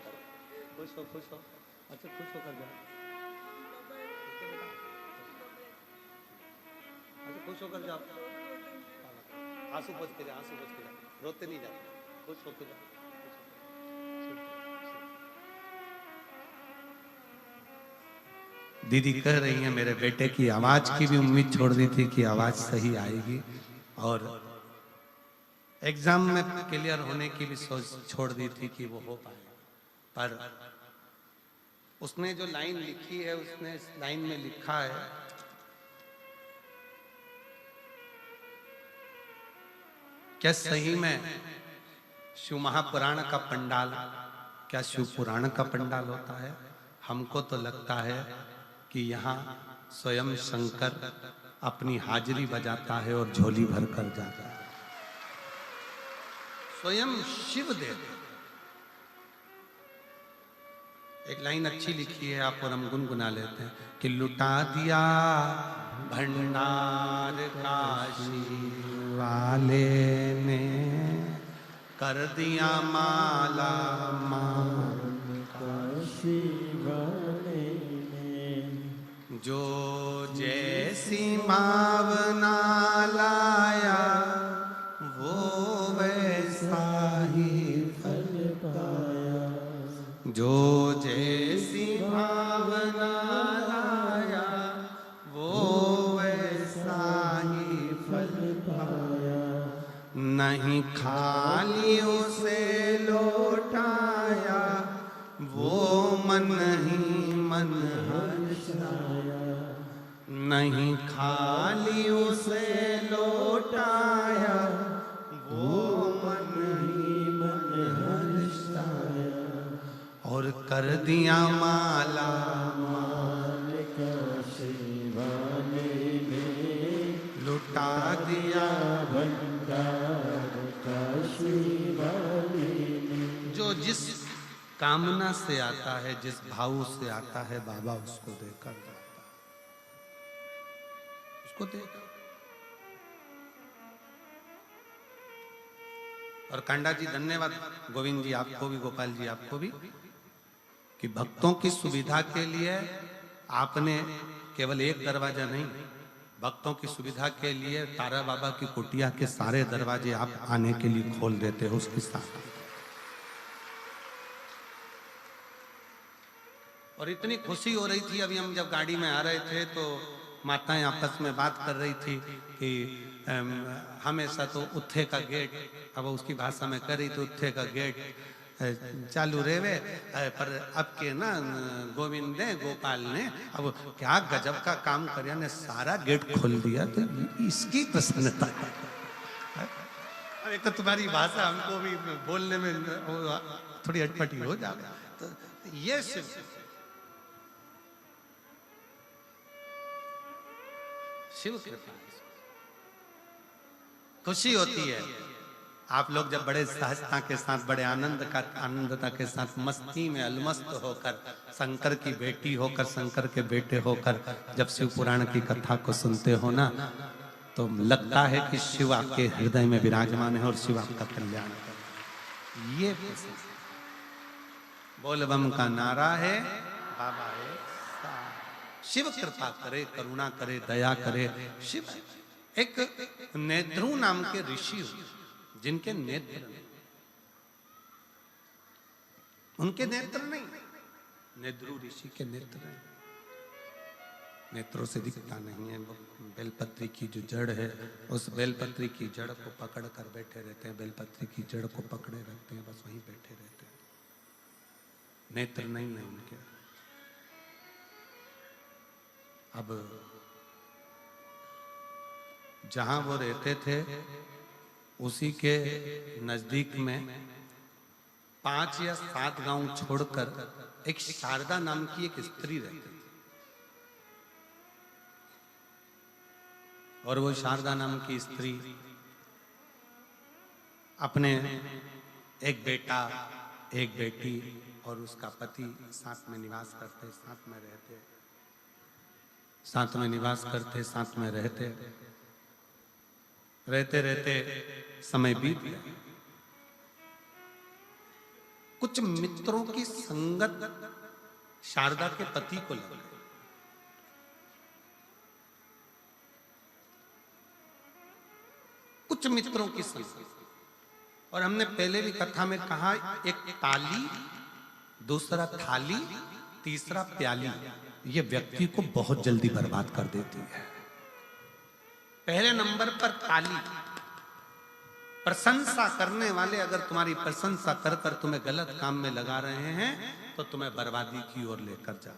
अच्छा खुश होकर जाओ, अच्छा खुश होकर जाओ, आंसू पोंछ के जाओ, रोते नहीं जाओ, खुश होकर जाओ। दीदी कह रही है, मेरे बेटे की आवाज की भी उम्मीद छोड़ दी थी कि आवाज सही आएगी, और एग्जाम में क्लियर होने की भी सोच छोड़ दी थी कि वो हो पाए। पर उसने जो लाइन लिखी है, उसने इस लाइन में लिखा है, क्या सही में शिव महापुराण का पंडाल क्या शिव पुराण का पंडाल होता है? हमको तो लगता है कि यहाँ स्वयं शंकर अपनी हाजिरी बजाता है और झोली भर कर जाता है। स्वयं शिव देव। एक लाइन अच्छी लिखी है, आप और हम गुनगुना लेते हैं कि लुटा दिया भंडार काशी वाले ने, कर दिया माला माल काशी वाले ने, जो जैसी मावना लाया वो वैसा ही फल पाया, जो जैसी भावना लाया वो वैसा ही फल पाया, नहीं खाली उसे लौटाया वो मन ही मन हर्षाया, नहीं खाली उसे लौटाया वो मन ही मन हर्षाया, और कर दिया माला माल काशी वाले ने, लुटा दिया भंडार काशी वाले ने। जो जिस कामना से आता है, जिस भाव से आता है, बाबा उसको देकर जाता है, उसको देकर। और कांडा जी धन्यवाद, गोविंद जी आपको भी, गोपाल जी आपको भी, कि भक्तों की सुविधा के लिए आपने केवल एक दरवाजा नहीं, भक्तों की सुविधा के लिए तारा बाबा की कुटिया के सारे दरवाजे आप आने के लिए खोल देते हो उसके साथ। और इतनी खुशी हो रही थी, अभी हम जब गाड़ी में आ रहे थे तो माताएं आपस में बात कर रही थी कि हमेशा तो उत्थे का गेट, अब उसकी भाषा में कर रही थी, उत्थे का गेट चालू रेवे, पर अब के ना गोविंद ने, गोपाल ने अब क्या गजब का काम कर, ने सारा गेट खोल दिया, तो इसकी प्रसन्नता। एक तो तुम्हारी भाषा हमको भी बोलने में थोड़ी अटपटी हो जाए, तो ये शिव कृपा, खुशी होती है। आप लोग जब बड़े सहजता के साथ, बड़े आनंदता के साथ, मस्ती में अलमस्त होकर, शंकर की बेटी होकर, शंकर के बेटे होकर जब शिव पुराण की कथा को सुनते हो ना, तो लगता है कि शिव आपके हृदय में विराजमान है और शिव आपका कल्याण कर। ये बोल बम का नारा है, बाबा है, शिव कृपा करे, करुणा करे, दया करे। शिव एक नेद्रु नाम के ऋषि जिनके नेत्र, उनके नेत्र नहीं, नेद्रु ऋषि के नेत्र नहीं। नेत्रों से दिखता नहीं है। वो बेलपत्री की जो जड़ है, उस बेलपत्री की जड़ को पकड़ कर बैठे रहते हैं, बेलपत्री की जड़ को पकड़े रहते हैं, बस वहीं बैठे रहते हैं, नेत्र नहीं है उनके। अब जहां वो रहते थे उसी के नजदीक में 5 या 7 गांव छोड़कर एक शारदा नाम की एक स्त्री रहती थी। और वो शारदा नाम की स्त्री अपने एक बेटा, एक बेटी और उसका पति साथ में निवास करते, साथ में रहते, साथ में निवास करते, साथ में रहते रहते रहते समय बीत गया। कुछ मित्रों की संगत शारदा के पति को लग गई। कुछ मित्रों की संगत, और हमने पहले भी कथा में कहा, एक ताली, दूसरा थाली, तीसरा प्याली, ये व्यक्ति को बहुत जल्दी बर्बाद कर देती है। पहले नंबर पर ताली, प्रशंसा करने वाले अगर तुम्हारी प्रशंसा कर कर तुम्हें गलत काम में लगा रहे हैं तो तुम्हें बर्बादी की ओर लेकर जा।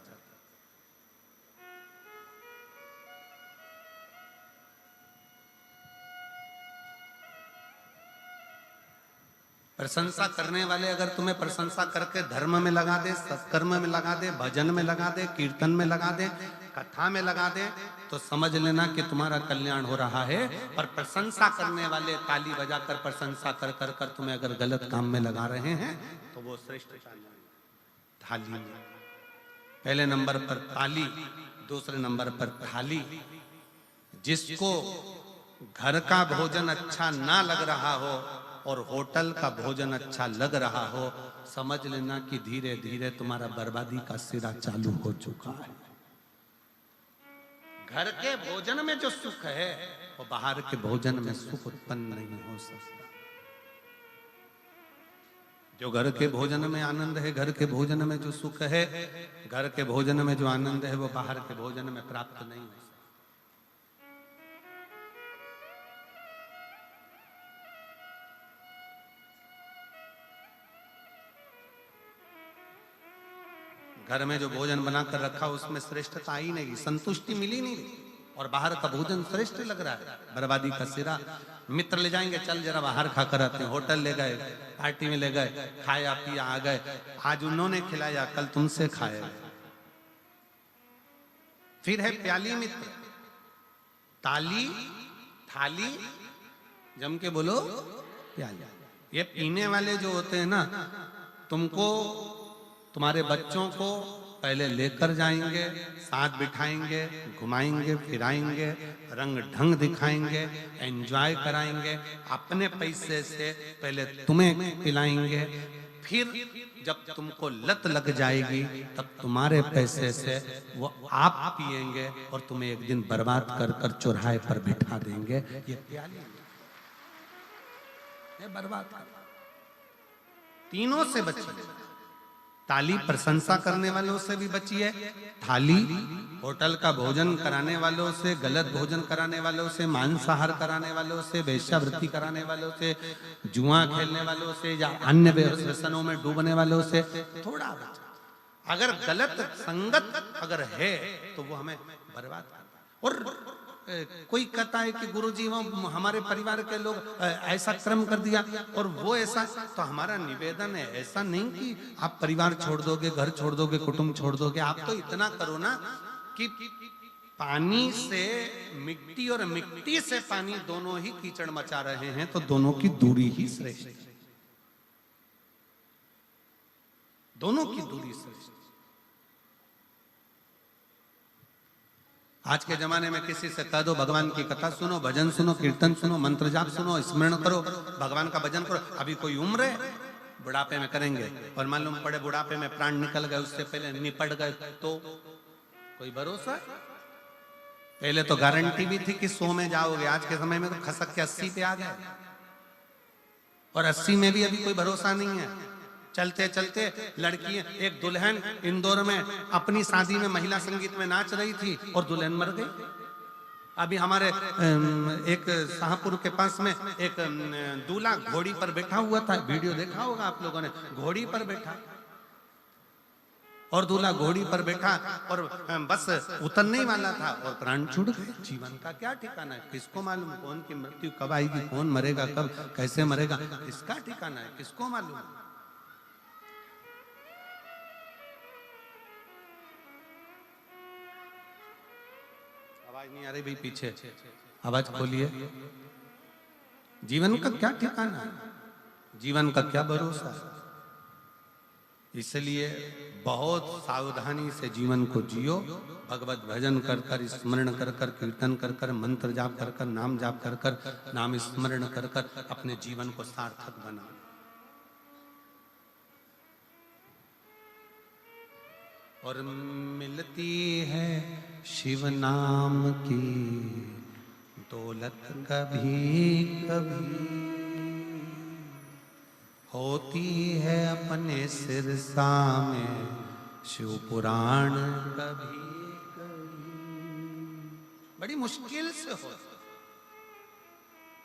प्रशंसा करने वाले अगर तुम्हें प्रशंसा करके धर्म में लगा दे, सत्कर्म में लगा दे, भजन में लगा दे, कीर्तन में लगा दे, कथा में लगा दे, तो समझ लेना कि तुम्हारा कल्याण हो रहा है। और प्रशंसा करने वाले ताली बजाकर प्रशंसा कर कर कर तुम्हें अगर गलत काम में लगा रहे हैं तो वो श्रेष्ठ थाली में पहले नंबर पर ताली, दूसरे नंबर पर थाली। जिसको घर का भोजन अच्छा ना लग रहा हो और होटल का भोजन अच्छा लग रहा हो, समझ लेना कि धीरे धीरे तुम्हारा बर्बादी का सिरा चालू हो चुका है। घर के भोजन में जो सुख है वो बाहर के भोजन में सुख उत्पन्न नहीं हो सकता। जो घर के भोजन में आनंद है, घर के भोजन में जो सुख है, घर के भोजन में जो आनंद है, वो बाहर के भोजन में प्राप्त नहीं हो। घर में जो भोजन बनाकर रखा उसमें श्रेष्ठता आई नहीं, संतुष्टि मिली नहीं, और बाहर का भोजन श्रेष्ठ लग रहा है, बर्बादी का सिरा। मित्र ले जाएंगे, चल जरा बाहर खाकर आते हैं, होटल ले गए, पार्टी में ले गए, खाया पिया आ गए, आज उन्होंने खिलाया, कल तुमसे खाया। फिर है प्याली मित्र, ताली, थाली, जम के बोलो प्याली। ये पीने वाले जो होते हैं ना, तुमको तुम्हारे बच्चों को पहले लेकर जाएंगे, साथ बिठाएंगे, घुमाएंगे, फिराएंगे, रंग ढंग दिखाएंगे, एंजॉय कराएंगे, अपने पैसे से पहले तुम्हें पिलाएंगे, फिर जब तुमको लत लग जाएगी तब तुम्हारे पैसे से वो आप पिएंगे और तुम्हें एक दिन बर्बाद कर कर चौराहे पर बिठा देंगे। ये प्याली, ये बर्बाद कर। तीनों से बचिए। ताली प्रशंसा करने वालों से भी बचिए, थाली होटल का भोजन कराने वालों से, गलत भोजन कराने वालों से, मांसाहार कराने वालों से, वेश्यावृत्ति कराने वालों से, जुआ खेलने वालों से या अन्य व्यसनों में डूबने वालों से थोड़ा बचा। अगर गलत संगत अगर है तो वो हमें बर्बाद कर। और कोई कहता है कि गुरुजी हमारे परिवार के लोग ऐसा कर्म कर दिया और वो ऐसा, तो हमारा निवेदन है ऐसा नहीं कि आप परिवार छोड़ दोगे, घर छोड़ दोगे, कुटुंब छोड़ दोगे। आप तो इतना करो ना कि पानी से मिट्टी और मिट्टी से पानी दोनों ही कीचड़ मचा रहे हैं, तो दोनों की दूरी ही श्रेष्ठ है, दोनों की दूरी श्रेष्ठ। आज के जमाने में किसी से कह दो भगवान की कथा सुनो, भजन सुनो, कीर्तन सुनो, मंत्र जाप सुनो, स्मरण करो, भगवान का भजन करो। अभी कोई उम्र है, बुढ़ापे में करेंगे, और मालूम पड़े बुढ़ापे में प्राण निकल गए, उससे पहले निपट गए, तो कोई भरोसा? पहले तो गारंटी भी थी कि 100 में जाओगे, आज के समय में तो खसक के 80 पे आ गए, और 80 में भी अभी कोई भरोसा नहीं है। चलते चलते लड़की, एक दुल्हन इंदौर में अपनी शादी में महिला संगीत में नाच रही थी और दुल्हन मर गई। अभी हमारे एक शाहपुर के पास में एक दूल्हा घोड़ी पर बैठा हुआ था, वीडियो देखा होगा आप लोगों ने, घोड़ी पर बैठा और दूल्हा घोड़ी पर बैठा और बस उतरने ही वाला था और प्राण छूट गए। जीवन का क्या ठिकाना है, किसको मालूम कौन की मृत्यु कब आएगी, कौन मरेगा कब, कैसे मरेगा, इसका ठिकाना है, किसको मालूम। आवाज नहीं आ रही भाई, पीछे आवाज खोलिए। जीवन का क्या ठिकाना है, जीवन का क्या भरोसा है। इसलिए बहुत सावधानी से जीवन को जियो। भगवत भजन कर कर, स्मरण कर कर, कीर्तन कर कर, मंत्र जाप कर कर, नाम जाप कर कर, नाम स्मरण कर कर अपने जीवन को सार्थक बनाओ। और मिलती है शिव नाम की दौलत कभी कभी, होती है अपने सिरसा में शिव पुराण कभी कभी। बड़ी मुश्किल से हो।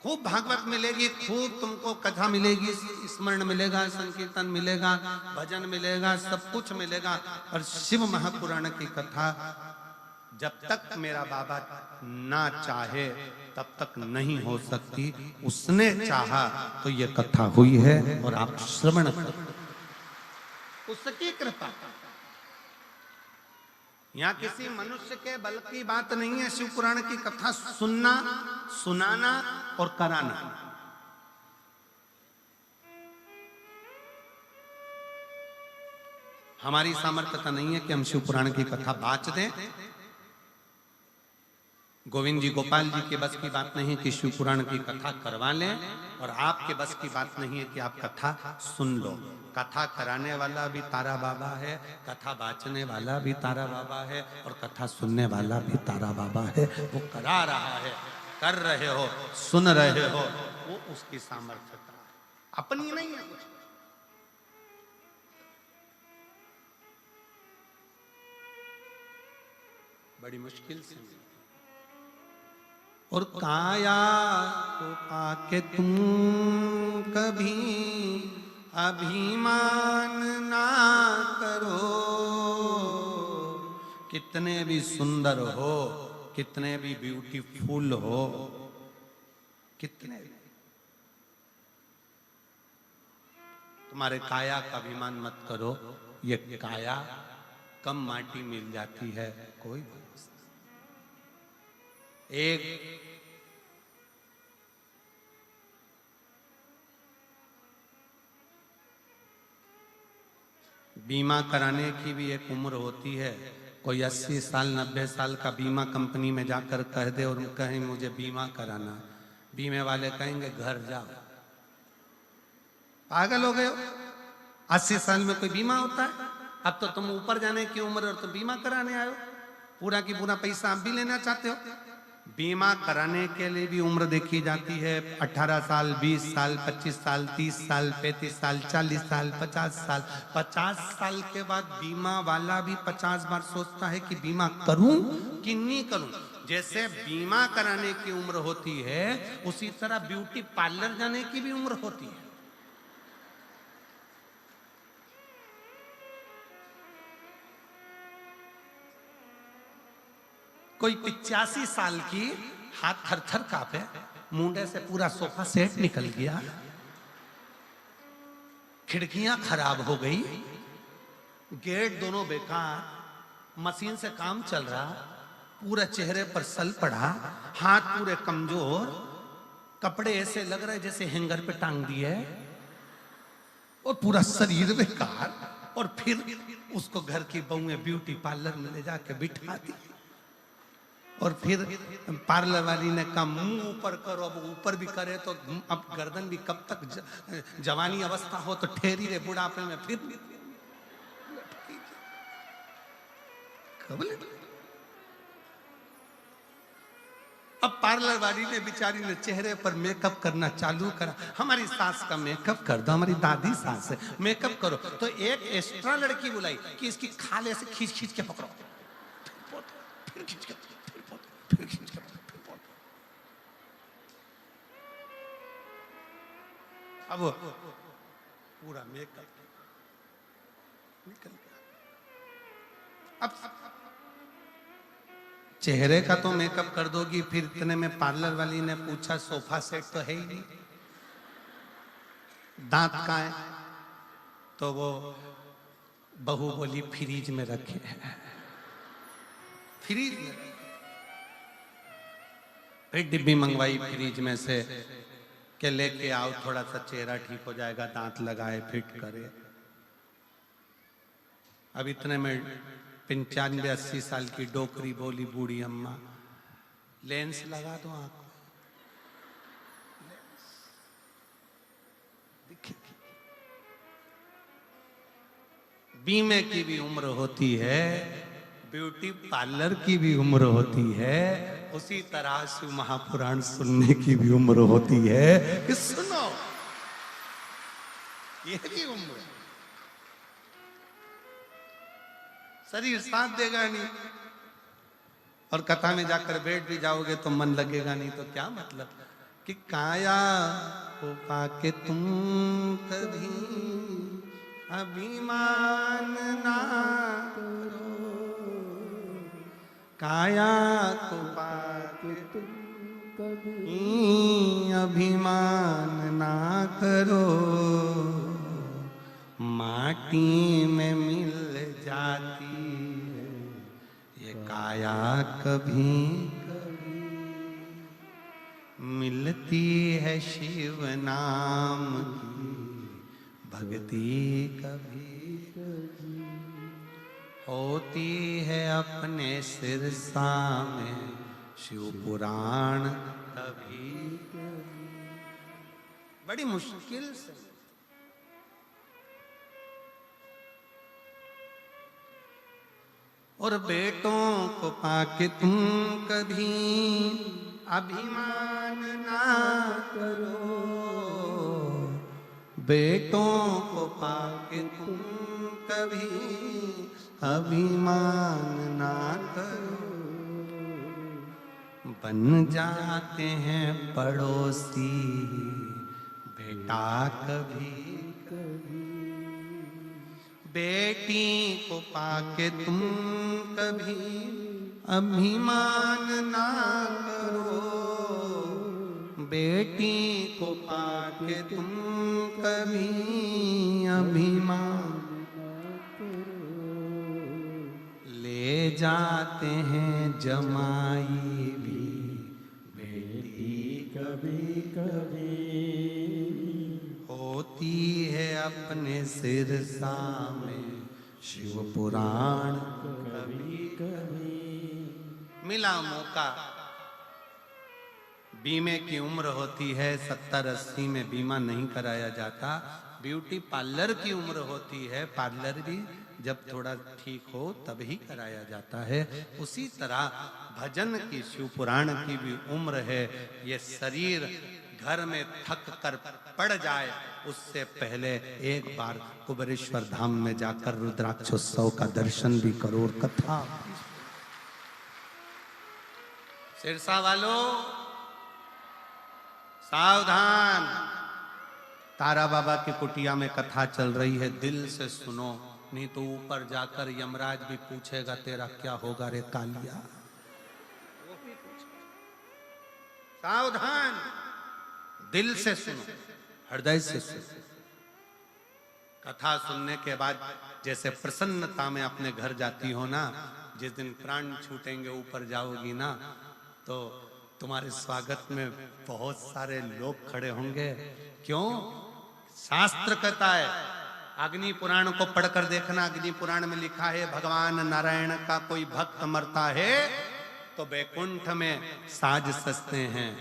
खूब भागवत मिलेगी, खूब तुमको कथा मिलेगी, स्मरण मिलेगा, संकीर्तन मिलेगा, भजन मिलेगा, सब कुछ मिलेगा, और शिव महापुराण की कथा जब तक मेरा बाबा ना चाहे तब तक नहीं हो सकती। उसने चाहा तो ये कथा हुई है और आप श्रवण करो, उसकी कृपा। यहाँ किसी मनुष्य के बल की बात नहीं है। शिव पुराण की कथा सुनना, सुनाना और कराना, हमारी सामर्थ्यता नहीं है कि हम शिव पुराण की कथा बाच दें। गोविंद जी, गोपाल जी के बस की बात नहीं कि शिव पुराण की कथा करवा लें, और आपके बस की बात नहीं है कि आप कथा सुन लो। कथा कराने वाला भी तारा बाबा है, कथा बाचने वाला भी तारा बाबा है, और कथा सुनने वाला भी तारा बाबा है। वो करा रहा है, कर रहे हो, सुन रहे हो, वो उसकी सामर्थ्यता है, अपनी नहीं है कुछ। बड़ी मुश्किल से। और काया को पाके तुम कभी अभिमान ना करो। कितने भी सुंदर हो, कितने भी ब्यूटीफुल हो, कितने भी, तुम्हारे काया का अभिमान मत करो। ये काया कम माटी मिल जाती है, कोई एक बीमा कराने की भी एक उम्र होती है। कोई 80 साल 90 साल का बीमा कंपनी में जाकर कह दे और कहें मुझे बीमा कराना, बीमे वाले कहेंगे घर जाओ, पागल हो गए हो, 80 साल में कोई बीमा होता है? अब तो तुम ऊपर जाने की उम्र और तुम बीमा कराने आए हो, पूरा की पूरा पैसा आप भी लेना चाहते हो। बीमा कराने के लिए भी उम्र देखी जाती है, 18 साल, 20 साल, 25 साल, 30 साल, 35 साल, 40 साल, 50 साल। 50 साल के बाद बीमा वाला भी 50 बार सोचता है कि बीमा करूं कि नहीं करूं। जैसे बीमा कराने की उम्र होती है, उसी तरह ब्यूटी पार्लर जाने की भी उम्र होती है। कोई 85 साल की, हाथ थर थर कांपे, मुंडे से पूरा सोफा सेट निकल गया, खिड़कियां खराब हो गई, गेट दोनों बेकार, मशीन से काम चल रहा, पूरा चेहरे पर सल पड़ा, हाथ पूरे कमजोर, कपड़े ऐसे लग रहे जैसे हैंगर पे टांग दिए, और पूरा शरीर बेकार। और फिर उसको घर की बहुएं ब्यूटी पार्लर में ले जाके बिठा दी, और फिर पार्लर वाली ने कहा मुंह ऊपर करो। अब ऊपर भी करे तो अब गर्दन भी कब तक, जवानी अवस्था हो तो ठहरी रहे, बुढ़ापे में फिर अब पार्लर वाली ने बेचारी ने चेहरे पर मेकअप करना चालू करा। हमारी सास का मेकअप कर दो, हमारी दादी सास है, मेकअप करो। तो एक एक्स्ट्रा लड़की बुलाई कि इसकी खाले से खींच खींच के पकड़ो, फिर खींच के, फिर खींच के, फिर पोत। अब पूरा मेकअप निकल गया। अब चेहरे का तो मेकअप कर दोगी, फिर इतने में पार्लर वाली ने पूछा सोफा सेट तो है ही नहीं, दांत कहाँ है? तो वो बहू बोली फ्रीज में रखे हैं, फ्रीज में। फिर डिब्बी मंगवाई फ्रीज में से के लेके आओ, थोड़ा सा चेहरा ठीक हो जाएगा, दांत लगाए, फिट करे। अब इतने में 95-80 साल की डोकरी बोली बूढ़ी अम्मा, लेंस लगा दो आंख में। बीमे की भी उम्र होती है, ब्यूटी पार्लर की भी उम्र होती है, उसी तरह शिव महापुराण सुनने की भी उम्र होती है कि सुनो, ये भी उम्र है। शरीर साथ देगा नहीं, और कथा में जाकर बैठ भी जाओगे तो मन लगेगा नहीं, तो क्या मतलब कि काया को पाके तुम कभी अभिमान ना करो, काया को पाके तुम कभी अभिमान ना करो, माटी में मिल जाती है ये काया कभी कभी, मिलती है शिव नाम की भक्ति कभी कभी, होती है अपने सिरसा में शिव पुराण कभी कभी। बड़ी मुश्किल से और बेटों को पाके तुम कभी अभिमान ना करो, बेटों को पाके तुम कभी अभिमान ना करो, बन जाते हैं पड़ोसी बेटा कभी कभी, बेटी को पाके तुम कभी अभिमान ना करो, बेटी को पाके तुम कभी अभिमान ना करो, ले जाते हैं जमाई भी बेटी कभी कभी, होती है अपने सिरसा में शिव पुराण कभी कभी। मिला मौका, बीमे की उम्र होती है 70-80 में बीमा नहीं कराया जाता, ब्यूटी पार्लर की उम्र होती है, पार्लर भी जब थोड़ा ठीक हो तभी कराया जाता है। उसी तरह भजन की शिव पुराण की भी उम्र है। ये शरीर घर में थक कर पड़ जाए उससे पहले एक बार कुबेरेश्वर धाम में जाकर रुद्राक्षोत्सव का दर्शन भी करो और कथा। सिरसा वालों सावधान, तारा बाबा की कुटिया में कथा चल रही है, दिल से सुनो, नहीं तो ऊपर जाकर यमराज भी पूछेगा तेरा क्या होगा रे कालिया। सावधान, दिल से सुनो, हृदय से सुनो। कथा सुनने के बाद जैसे प्रसन्नता में अपने घर जाती हो ना, जिस दिन प्राण छूटेंगे ऊपर जाओगी ना, तो तुम्हारे स्वागत में बहुत सारे लोग खड़े होंगे। क्यों? शास्त्र कहता है, अग्नि पुराण को पढ़कर देखना, अग्नि पुराण में लिखा है भगवान नारायण का कोई भक्त मरता है तो बैकुंठ में साज सजते हैं,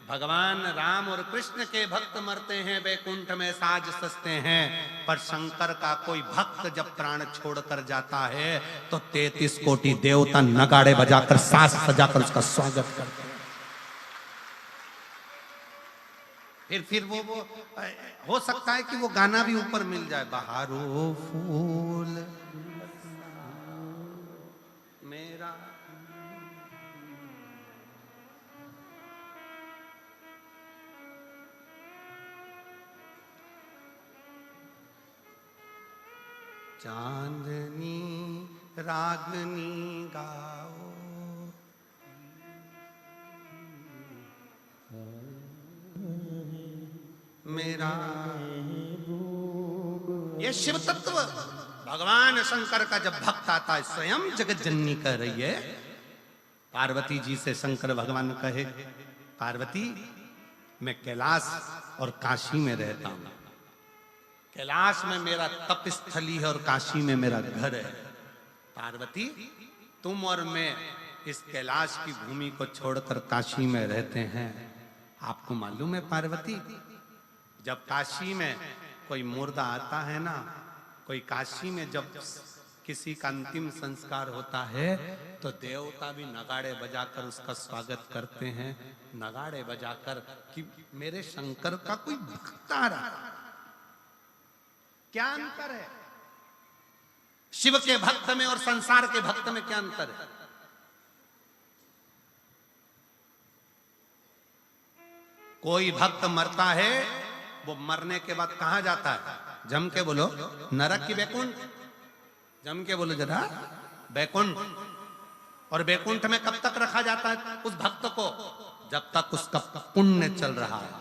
भगवान राम और कृष्ण के भक्त मरते हैं बैकुंठ में साज सजते हैं, पर शंकर का कोई भक्त जब प्राण छोड़कर जाता है तो 33 कोटि देवता नगाड़े बजाकर साज सजाकर उसका स्वागत करते हैं। फिर वो हो सकता है कि वो गाना भी ऊपर मिल जाए, बहारो फूल मेरा। चांदनी रागनी गाओ, मेरा ये शिव तत्व भगवान शंकर का जब भक्त आता है, स्वयं जगत जननी कह रही है पार्वती जी से, शंकर भगवान कहे पार्वती मैं कैलाश और काशी में रहता हूं, कैलाश में मेरा तप स्थली है और काशी में मेरा घर है। पार्वती तुम और मैं इस कैलाश की भूमि को छोड़कर काशी में रहते हैं। आपको मालूम है पार्वती, जब काशी में कोई मुर्दा आता है ना, कोई काशी में जब किसी का अंतिम संस्कार होता है तो देवता भी नगाड़े बजाकर उसका स्वागत करते हैं, नगाड़े बजाकर कि मेरे शंकर का कोई भक्त आ रहा है। क्या अंतर है शिव के भक्त में और संसार के भक्त में? क्या अंतर है? कोई भक्त मरता है, वो मरने के बाद कहां जाता है? जम के बोलो, नरक की बैकुंठ? जम के बोलो जरा, बैकुंठ। और बैकुंठ में कब तक रखा जाता है उस भक्त को? जब तक उसका पुण्य चल रहा है।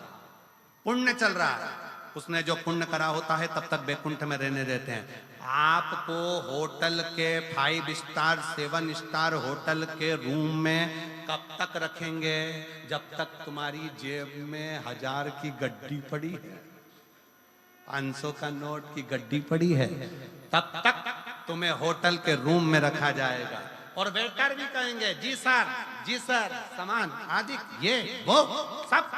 पुण्य चल रहा है, उसने जो पुण्य करा होता है तब तक बैकुंठ में रहने देते हैं। आपको होटल के 5 स्टार 7 स्टार होटल के रूम में कब तक रखेंगे? जब तक तुम्हारी जेब में 1000 की गड्डी पड़ी है, 500 का नोट की गड्डी पड़ी है, तब तक तुम्हें होटल के रूम में रखा जाएगा। और वेटर भी कहेंगे जी सर सामान आदि ये वो सब।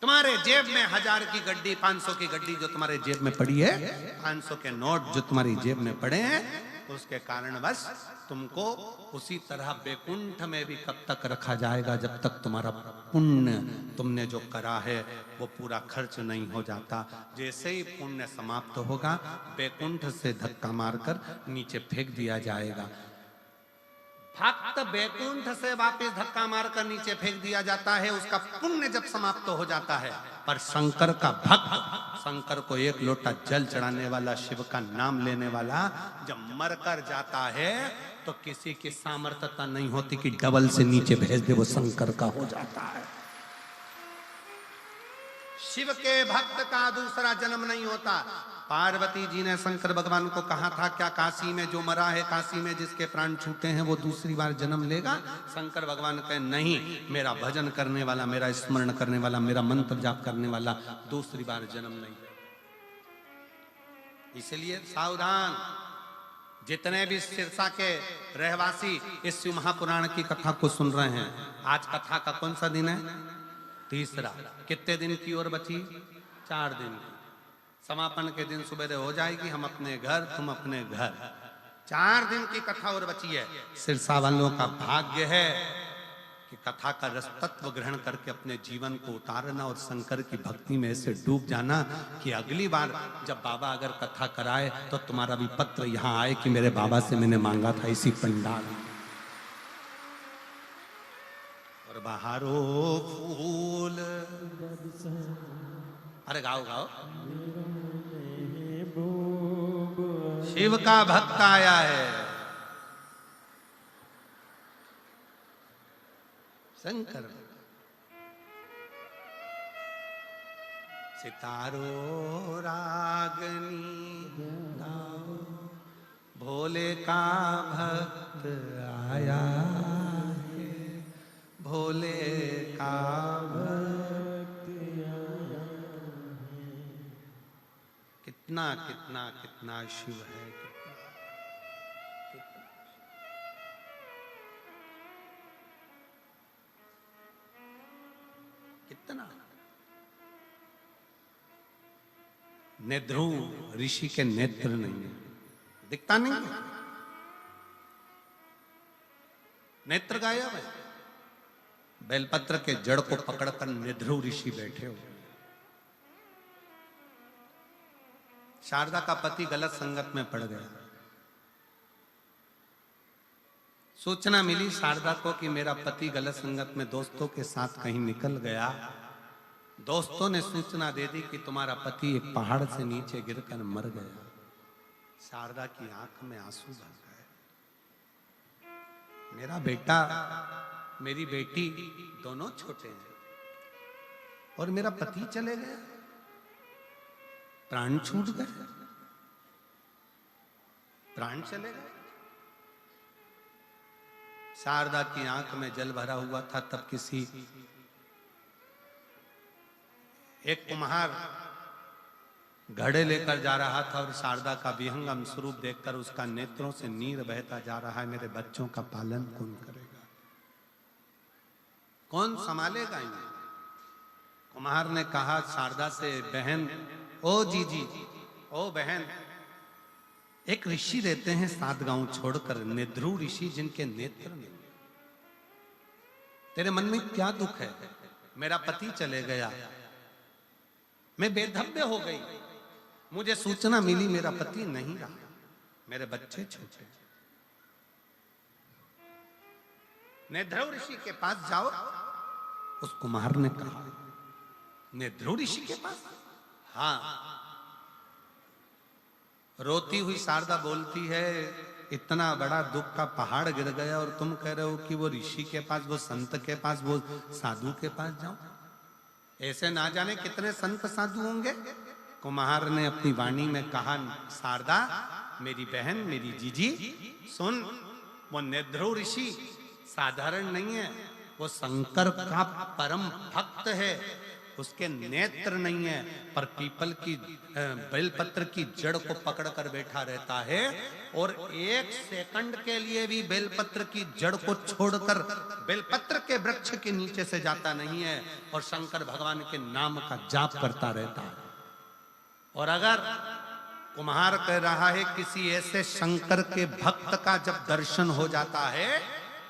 तुम्हारे जेब में 1000 की गड्डी, 500 की गड्डी जो तुम्हारे जेब में पड़ी है, 500 के नोट जो तुम्हारी जेब में पड़े हैं, उसके कारण बस तुमको उसी तरह बैकुंठ में भी कब तक रखा जाएगा? जब तक तुम्हारा पुण्य तुमने जो करा है वो पूरा खर्च नहीं हो जाता। जैसे ही पुण्य समाप्त होगा, बैकुंठ से धक्का मारकर नीचे फेंक दिया जाएगा। भक्त बैकुंठ से वापस धक्का मारकर नीचे फेंक दिया जाता है, उसका पुण्य जब समाप्त हो जाता है। पर शंकर का भक्त, शंकर को 1 लोटा जल चढ़ाने वाला, शिव का नाम लेने वाला जब मरकर जाता है तो किसी की सामर्थ्यता नहीं होती कि डबल से नीचे भेज दे, वो शंकर का हो जाता है। शिव के भक्त का दूसरा जन्म नहीं होता। पार्वती जी ने शंकर भगवान को कहा था, क्या काशी में जो मरा है, काशी में जिसके प्राण छूटे हैं, वो दूसरी बार जन्म लेगा? शंकर भगवान कहे नहीं, मेरा भजन करने वाला, मेरा स्मरण करने वाला, मेरा मंत्र जाप करने वाला दूसरी बार जन्म नहीं। इसलिए सावधान, जितने भी सिरसा के रहवासी इस शिव महापुराण की कथा को सुन रहे हैं, आज कथा का कौन सा दिन है? तीसरा। कितने दिन की और बची? 4 दिन की। समापन के दिन सुबह हो जाएगी, हम अपने घर, तुम अपने घर। 4 दिन की कथा और बची है। सिरसा वालों का भाग्य है कि कथा का रस तत्व ग्रहण करके अपने जीवन को उतारना और शंकर की भक्ति में ऐसे डूब जाना कि अगली बार जब बाबा अगर कथा कराए तो तुम्हारा भी पत्र यहाँ आए कि मेरे बाबा से मैंने मांगा था इसी पंडाल। और बहारो फूल, अरे गाओ गाओ। शिव का भक्त आया है, शंकर। सितारो रागनी गाओ, भोले का भक्त आया है, भोले का भक्त आया है। कितना कितना कितना शिव है, कितना। नेध्रु ऋषि के नेत्र नहीं है, दिखता नहीं है, नेत्र गायब है। बेलपत्र के जड़ को पकड़कर निध्रुव ऋषि बैठे हो। शारदा का पति गलत संगत में पड़ गया। सूचना मिली शारदा को कि मेरा पति गलत संगत में दोस्तों के साथ कहीं निकल गया। दोस्तों ने सूचना दे दी कि तुम्हारा पति एक पहाड़ से नीचे गिरकर मर गया। शारदा की आंख में आंसू भर गए। मेरा बेटा, मेरी बेटी दोनों छोटे हैं और मेरा पति चले गया, प्राण छूट गए, प्राण चले गए। शारदा की आंख में जल भरा हुआ था। तब किसी एक कुम्हार घड़े लेकर जा रहा था और शारदा का विहंगम स्वरूप देखकर उसका नेत्रों से नीर बहता जा रहा है। मेरे बच्चों का पालन कौन करेगा, कौन संभालेगा इन्हें? कुम्हार ने कहा शारदा से, बहन, ओ जीजी, ओ बहन, एक ऋषि रहते हैं 7 गांव छोड़कर, निध्रुव ऋषि, जिनके नेत्र नहीं। तेरे मन में क्या दुख है? मेरा पति चले गया, मैं बेधब्य हो गई, मुझे सूचना मिली मेरा पति नहीं रहा, मेरे बच्चे छोटे। निध्रुव ऋषि के पास जाओ। उस कुम्हार ने कहा, निध्रुव ऋषि के पास? हाँ। रोती हुई शारदा बोलती है, इतना बड़ा दुख का पहाड़ गिर गया और तुम कह रहे हो कि वो ऋषि के पास, वो संत के पास, वो साधु के पास जाओ। ऐसे ना जाने कितने संत साधु होंगे। कुम्हार ने अपनी वाणी में कहा, शारदा मेरी बहन, मेरी जीजी, सुन, वो निध्रुव ऋषि साधारण नहीं है, वो शंकर का परम भक्त है। उसके नेत्र नहीं है, पर पीपल की बेलपत्र की जड़ को पकड़कर बैठा रहता है और 1 सेकंड के लिए भी बेलपत्र की जड़ को छोड़कर बेलपत्र के वृक्ष के नीचे से जाता नहीं है और शंकर भगवान के नाम का जाप करता रहता है। और अगर कुम्हार कह रहा है किसी ऐसे शंकर के भक्त का जब दर्शन हो जाता है,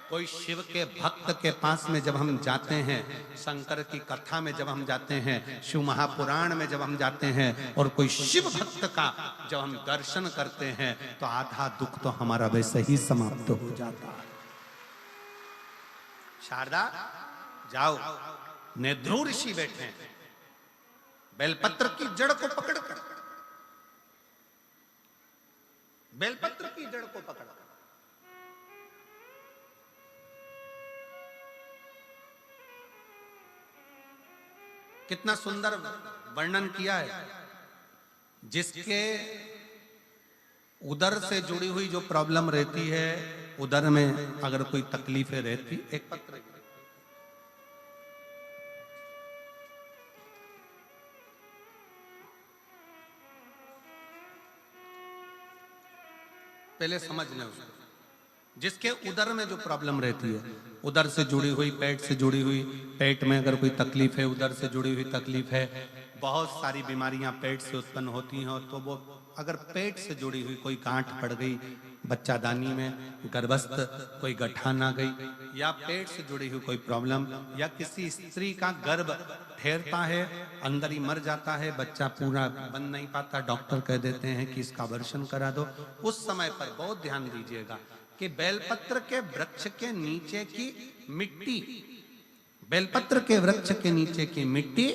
कोई शिव के भक्त के पास में जब हम जाते हैं, शंकर की कथा में जब हम जाते हैं, शिव महापुराण में जब हम जाते हैं और कोई शिव भक्त का जब हम दर्शन करते हैं, तो आधा दुख तो हमारा वैसे ही समाप्त हो जाता है। शारदा जाओ, निध्रुव ऋषि बैठे हैं बेलपत्र की जड़ को पकड़कर, बेलपत्र की जड़ को पकड़कर। कितना सुंदर वर्णन किया है। जिसके उदर से जुड़ी हुई जो प्रॉब्लम रहती है, उदर में अगर कोई तकलीफें रहती, एक पत्र पहले समझ लें उसको। जिसके उदर में जो प्रॉब्लम रहती है, उदर से जुड़ी हुई, पेट से जुड़ी हुई, पेट में अगर कोई तकलीफ है, उदर से जुड़ी हुई तकलीफ है, बहुत सारी बीमारियां पेट से उत्पन्न होती हैं। तो वो अगर पेट से जुड़ी हुई कोई गांठ पड़ गई, बच्चादानी में गर्भस्थ कोई गठान आ गई, या पेट से जुड़ी हुई कोई प्रॉब्लम, या किसी स्त्री का गर्भ ठहरता है, अंदर ही मर जाता है, बच्चा पूरा बन नहीं पाता, डॉक्टर कह देते हैं कि इसका अबॉर्शन करा दो, उस समय पर बहुत ध्यान दीजिएगा कि बेलपत्र के वृक्ष के नीचे की मिट्टी, बेलपत्र के वृक्ष के नीचे की मिट्टी,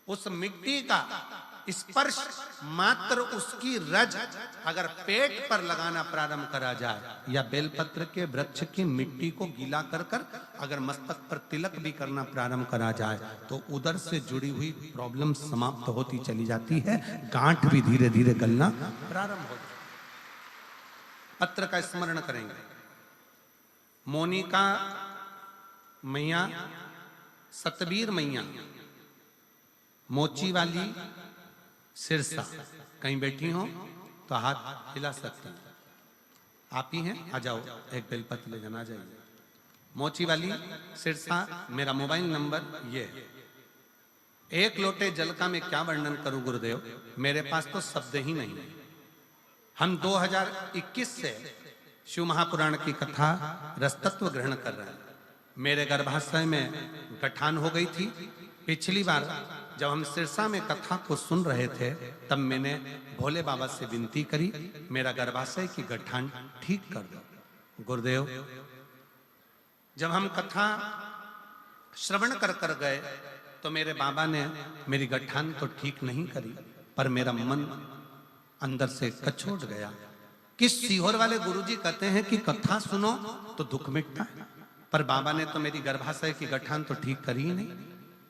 उस मिट्टी का स्पर्श मात्र, उसकी रज अगर पेट पर लगाना प्रारंभ करा जाए, या बेलपत्र के वृक्ष की मिट्टी को गीला कर कर अगर मस्तक पर तिलक भी करना प्रारंभ करा जाए, तो उधर से जुड़ी हुई प्रॉब्लम समाप्त होती चली जाती है, गांठ भी धीरे धीरे गलना प्रारंभ हो जाती। पत्र का स्मरण करेंगे। मोनिका मैया, सतबीर मैया, मोची वाली, सिरसा, कहीं बैठी हो तो हाथ हिला सकते हैं। आप ही हैं, आ जाओ, एक बेलपत्र ले जाना, जाइए। मोची वाली, सिरसा, मेरा मोबाइल नंबर ये है। 1 लोटे जल का मैं क्या वर्णन करूं गुरुदेव, मेरे पास तो शब्द ही नहीं है। हम 2021 से शिव महापुराण की कथा रसतत्व ग्रहण कर रहे हैं। मेरे गर्भाशय में गठान हो गई थी। पिछली बार जब हम सिरसा में कथा को सुन रहे थे तब मैंने भोले बाबा से विनती करी, मेरा गर्भाशय की गठान ठीक कर दो। गुरुदेव, जब हम कथा श्रवण कर कर गए तो मेरे बाबा ने मेरी गठान तो ठीक नहीं करी, पर मेरा मन अंदर से कचोट गया। कि सीहोर वाले गुरुजी कहते हैं कि कथा सुनो तो दुख मिटता है, पर बाबा ने तो मेरी गर्भाशय की गठान तो ठीक करी ही नहीं।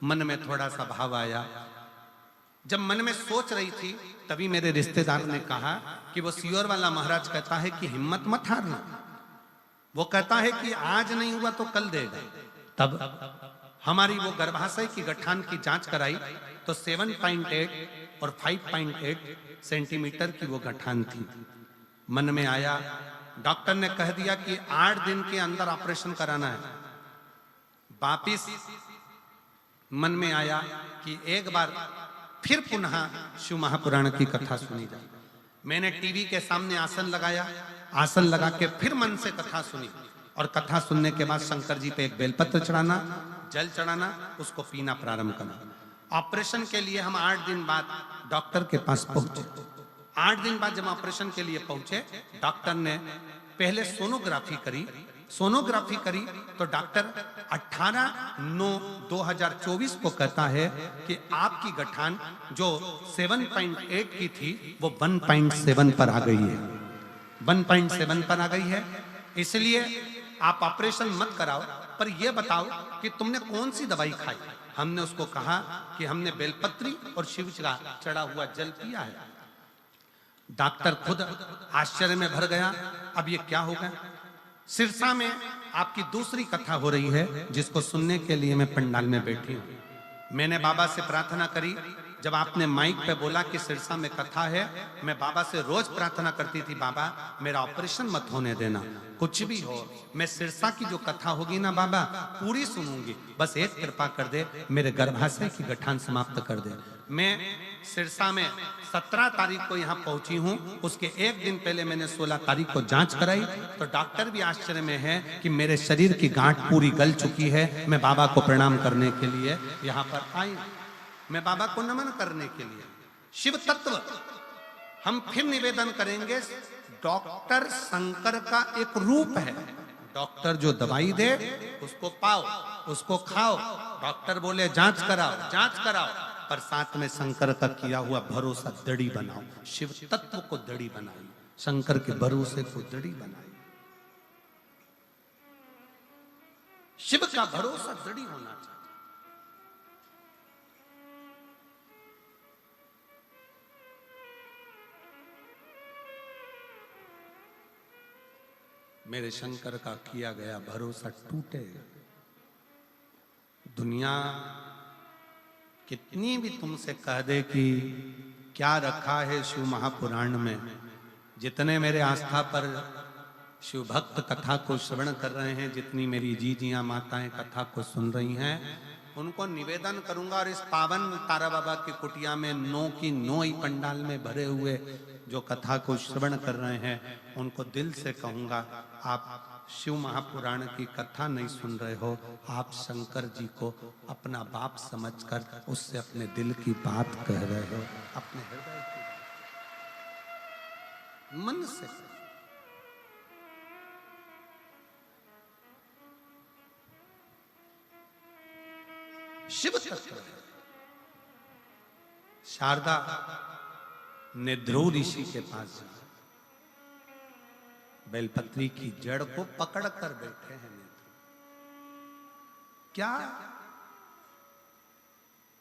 मन में थोड़ा सा भाव आया। जब मन में सोच रही थी तभी मेरे रिश्तेदार ने कहा कि वो सीहोर वाला महाराज कहता है कि हिम्मत मत हारना, वो कहता है कि आज नहीं हुआ तो कल देगा। तब हमारी वो गर्भाशय की गठान की जांच कराई तो 7.8 और 5.8 सेंटीमीटर की वो गठान थी। मन में आया, डॉक्टर ने कह दिया कि 8 दिन के अंदर ऑपरेशन कराना है। वापिस मन में आया कि एक बार फिर पुनः शिव महापुराण की कथा सुनी जाए। मैंने टीवी के सामने आसन लगाया, आसन लगा के फिर मन से कथा सुनी, और कथा सुनने के बाद शंकर जी पे एक बेलपत्र चढ़ाना, जल चढ़ाना, उसको पीना प्रारंभ करना। ऑपरेशन के लिए हम 8 दिन बाद डॉक्टर के पास पहुंचे। 8 दिन बाद जब ऑपरेशन के लिए पहुंचे, डॉक्टर ने पहले सोनोग्राफी करी। सोनोग्राफी करी तो डॉक्टर 18/9/2024 को कहता है कि आपकी गठान जो 7.8 की थी वो 1.7 पर आ गई है, 1.7 पर आ गई है। इसलिए आप ऑपरेशन मत कराओ, पर यह बताओ कि तुमने कौन सी दवाई खाई। हमने उसको कहा कि हमने बेलपत्री और शिव का चढ़ा हुआ जल पिया है। डॉक्टर खुद आश्चर्य में भर गया, अब ये क्या होगा। सिरसा में आपकी दूसरी कथा हो रही है जिसको सुनने के लिए मैं पंडाल में बैठी हूं। मैंने बाबा से प्रार्थना करी। जब आपने माइक पे बोला कि सिरसा में कथा है, मैं बाबा से रोज प्रार्थना करती थी, बाबा मेरा ऑपरेशन मत होने देना, कुछ भी हो मैं सिरसा की जो कथा होगी ना बाबा पूरी सुनूंगी, बस एक कृपा कर दे, मेरे गर्भाशय की गठान समाप्त कर दे। मैं सिरसा में 17 तारीख को यहाँ पहुंची हूँ। उसके एक दिन पहले मैंने 16 तारीख को जांच कराई तो डॉक्टर भी आश्चर्य में है कि मेरे शरीर की गांठ पूरी गल चुकी है। मैं बाबा को प्रणाम करने के लिए यहाँ पर आई, मैं बाबा को नमन करने के लिए। शिव तत्व हम फिर निवेदन करेंगे, डॉक्टर शंकर का एक रूप है। डॉक्टर जो दवाई दे उसको पाओ, उसको खाओ। डॉक्टर बोले जांच कराओ, जांच कराओ, पर साथ में शंकर का किया हुआ भरोसा दड़ी बनाओ। शिव तत्व को दड़ी बनाई, शंकर के भरोसे को दड़ी बनाई। शिव का भरोसा दड़ी होना चाहिए। मेरे शंकर का किया गया भरोसा टूटेगा। दुनिया कितनी भी तुमसे कह दे कि क्या रखा है शिव महापुराण में, जितने मेरे आस्था पर शिव भक्त कथा को श्रवण कर रहे हैं, जितनी मेरी जीजियां माताएं कथा को सुन रही हैं, उनको निवेदन करूंगा और इस पावन तारा बाबा की कुटिया में 9 की 9 ही पंडाल में भरे हुए जो कथा को श्रवण कर रहे हैं, उनको दिल से कहूंगा, आप शिव महापुराण की कथा नहीं सुन रहे हो, आप शंकर जी को अपना बाप समझकर उससे अपने दिल की बात कह रहे हो, अपने हृदय की मन से। शिव तत्व शारदा ने ध्रुव ऋषि के पास बेलपत्री की जड़ को पकड़ कर बैठे हैं। क्या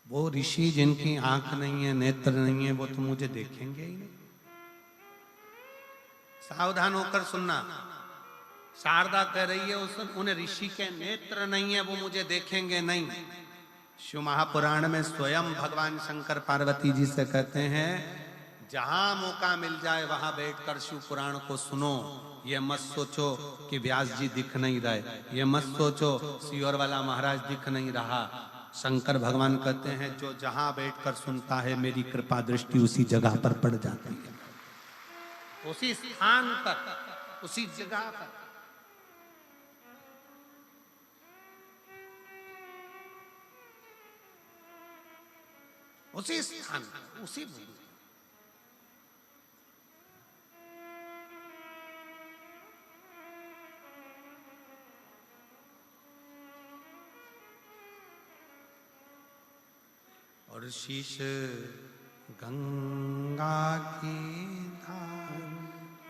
वो ऋषि जिनकी आंख नहीं है, नेत्र नहीं है, वो तो मुझे देखेंगे ही नहीं। सावधान होकर सुनना, शारदा कह रही है उन्हें ऋषि के नेत्र नहीं है, वो मुझे देखेंगे नहीं। शिव महापुराण में स्वयं भगवान शंकर पार्वती जी से कहते हैं, जहां मौका मिल जाए वहां बैठकर शिव पुराण को सुनो। ये मत सोचो कि व्यास जी दिख नहीं रहे, ये मत सोचो सीहोर वाला महाराज दिख नहीं रहा। शंकर भगवान कहते हैं, जो जहां बैठकर सुनता है मेरी कृपा दृष्टि उसी जगह पर पड़ जाती है, उसी स्थान पर, उसी जगह पर। उसी स्थान पर, उसी भूमि। और शीश गंगा की धार,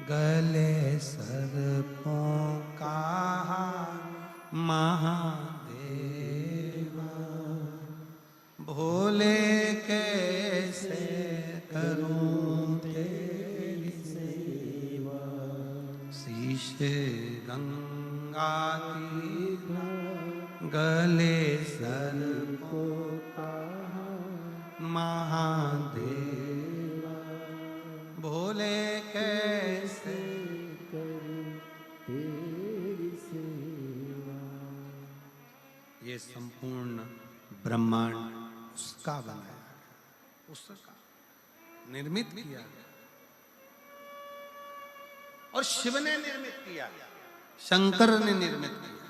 गले सर्पों का हार, महादेवा भोले कैसे करूं तेरी सेवा। शीश गंगा की धार, गले सर्पों का महादेवा भोले कैसे करूं तेरी सेवा। ये संपूर्ण ब्रह्मांड उसका बनाया गया, उसका निर्मित किया गया, और शिव ने निर्मित किया, शंकर ने निर्मित किया।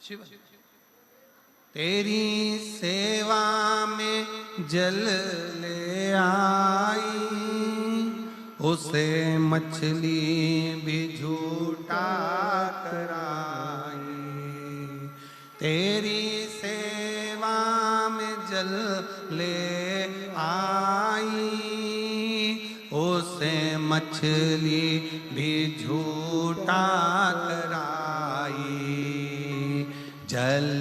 शिव तेरी सेवा में जल ले आई, उसे मछली भी झूठा कराई। तेरी सेवा में जल ले आई, उसे मछली भी झूठा कराई। जल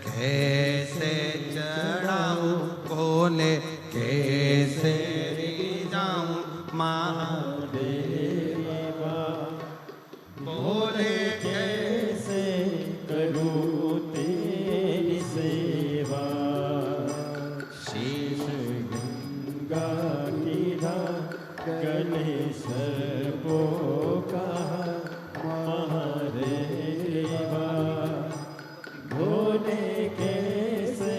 कैसे चढ़ाऊं भोले कैसे जाऊं महादेवा, भोले कैसे करूं तेरी सेवा। शीश गंगा की धार, गले सर्पों का महादेवा, भोले कैसे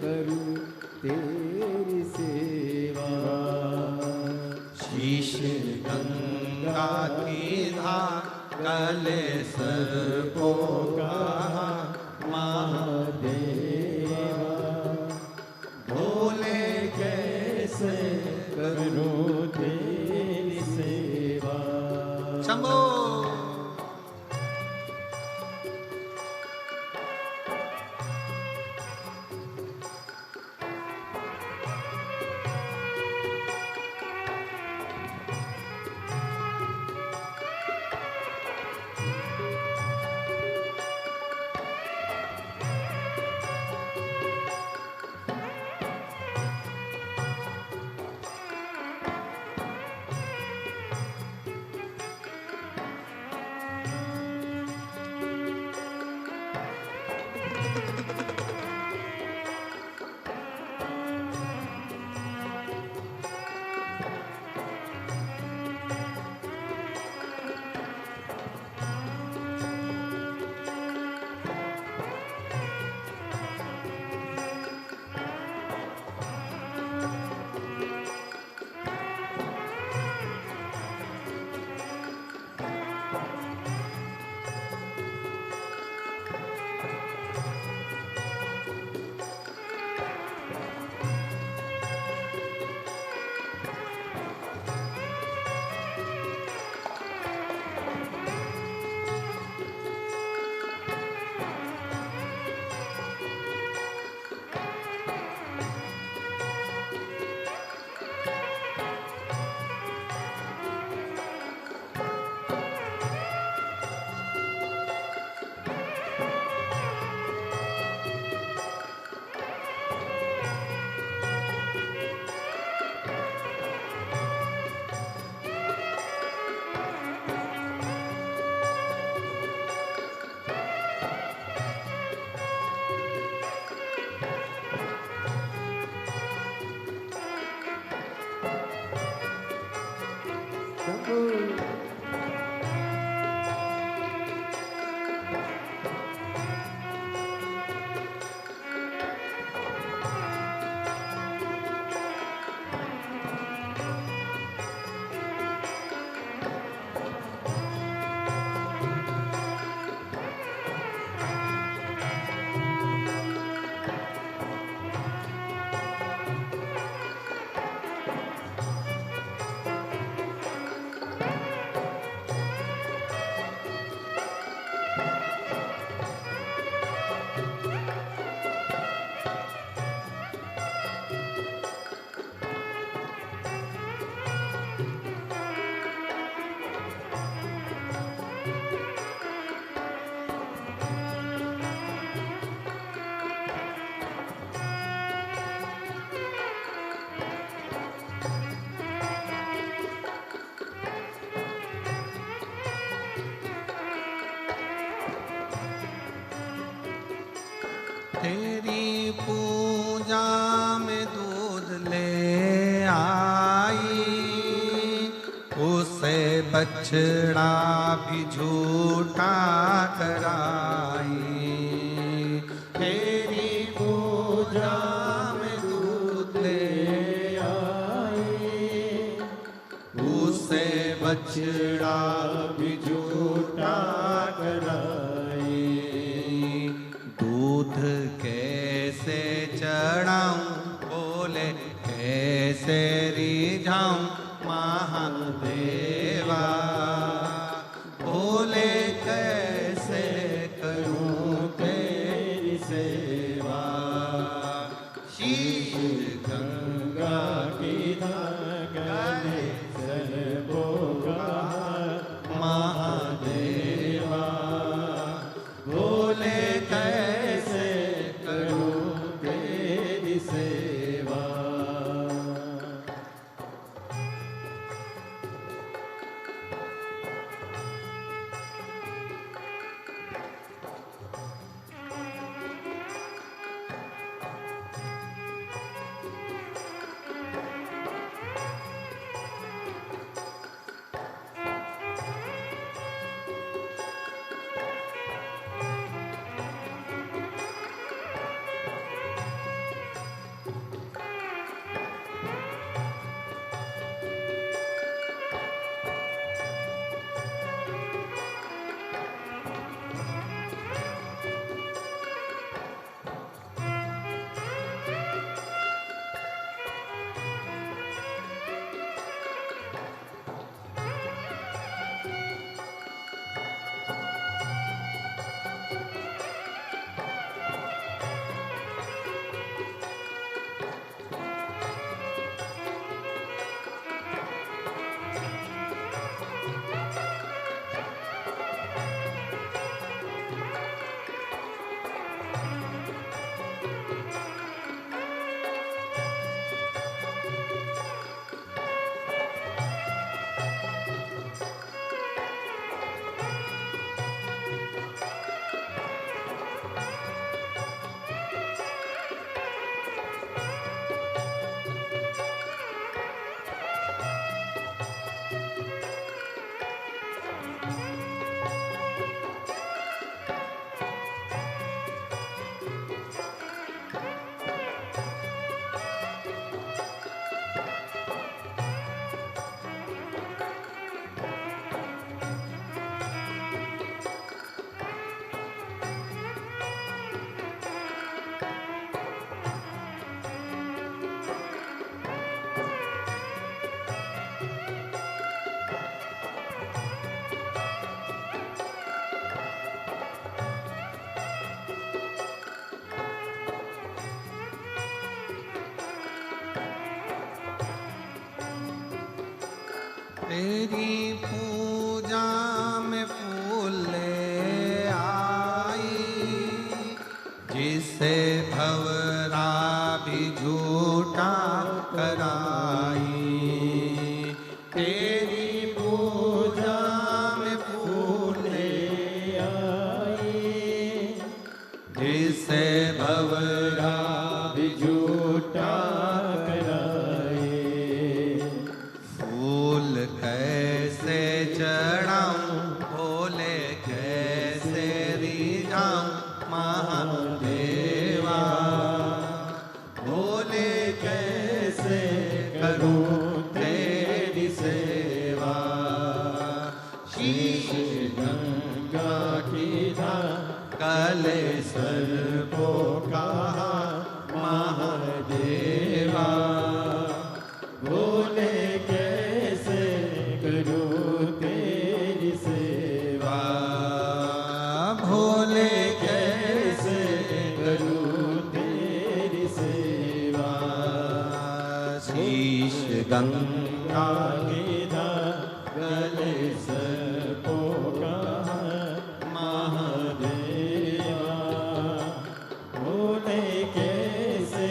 करूं तेरी सेवा। शीश गंगा की धार, गले सर्पों का महादेवा, भोले कैसे करूं तेरी सेवा। शंभो तेरी पूजा में दूध ले आई, उसे बछड़ा भी झूठा कराई। तेरी पूजा में दूध ले आई, उसे बछड़ा भी झूठा कराई। दूध कैसे चढ़ाऊं, बोले कैसे रिझाऊं महादेवा, बोले कैसे करूं तेरी सेवा। शीश गंगा की गले सर्वो महादेवा, बोले कैसे करूं तेरी सेवा। तेरी पूजा में फूल ले आई, जिसे भंवरा भी झूठा कराई। तेरी पूजा में फूल ले आई, जिसे भंवरा भी झूठा कैसे चढ़ाऊं, बोले कैसे रिझाऊं महादेवा, बोले कैसे करूं तेरी सेवा। शीश गंगा की गले सर्वो कहा महादेवा, बोले कैसे करूं तेरी सेवा। भोले कैसे करूं तेरी सेवा। शीश गंगा की गले सर्वो कहा महादेवा, बोले कैसे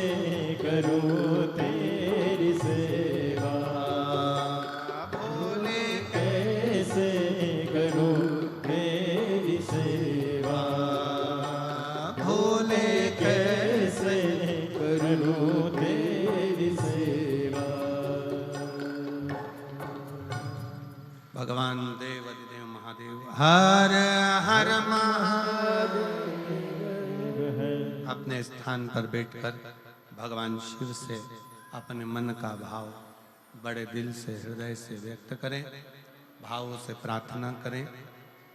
करूं तेरी सेवा। भोले कैसे करूं तेरी सेवा। भोले कैसे अपने स्थान पर बैठकर भगवान शिव से अपने मन का भाव बड़े दिल से हृदय से व्यक्त करें, भाव से प्रार्थना करें।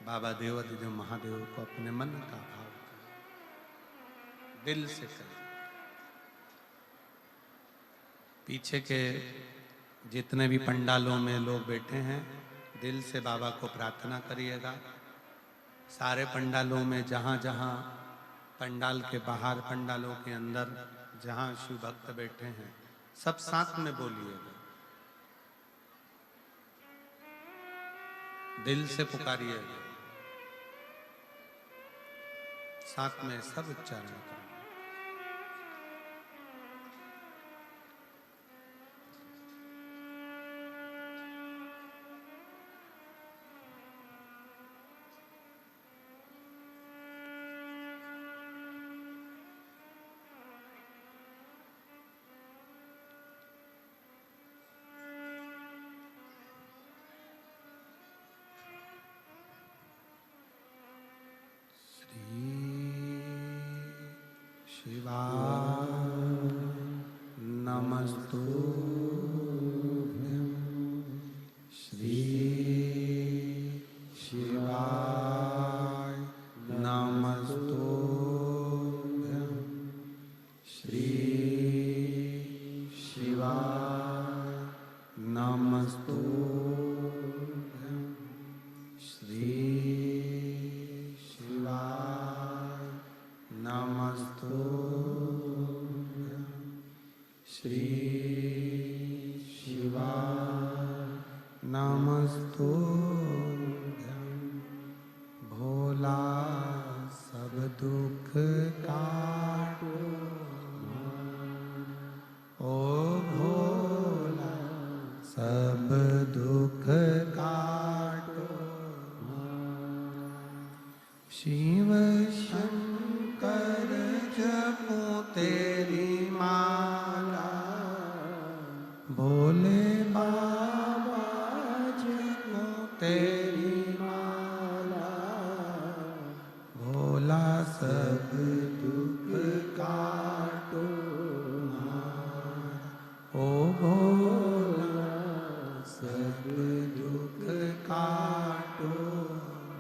बाबा देवाधिदेव महादेव को अपने मन का भाव दिल से करें। पीछे के जितने भी पंडालों में लोग बैठे हैं, दिल से बाबा को प्रार्थना करिएगा। सारे पंडालों में जहाँ जहाँ पंडाल के बाहर, पंडालों के अंदर जहाँ शिव भक्त बैठे हैं, सब साथ में बोलिएगा, दिल से पुकारिएगा, साथ में सब उच्चारण करें। शिवाय नमस्तुभ्यं, श्री शिवाय नमस्तुभ्यं, श्री शिवाय नमस्तुभ्यं, श्री शिवाय नमस्तुभ्यं, श्री शिवाय नमस्तुभ्यं। भोला सब दुख काटो, ओ भोला सब दुख काटो, शिव शंकर जपो तेरी माला, भोले बाबा जपो तेरी माला, भोला सब दुख काटो मारा, ओ भोला सब दुख काटो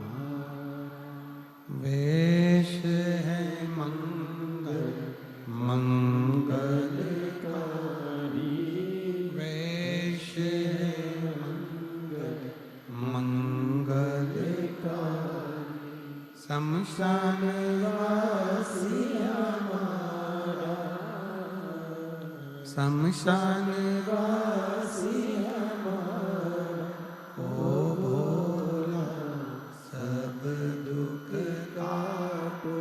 मारा। वेश है मंगल मंगलकारी, वेश है मंगल मंगलकारी, शमशान वासी हमारा, शमशान वासी हमारा, ओ भोला सब दुख काटो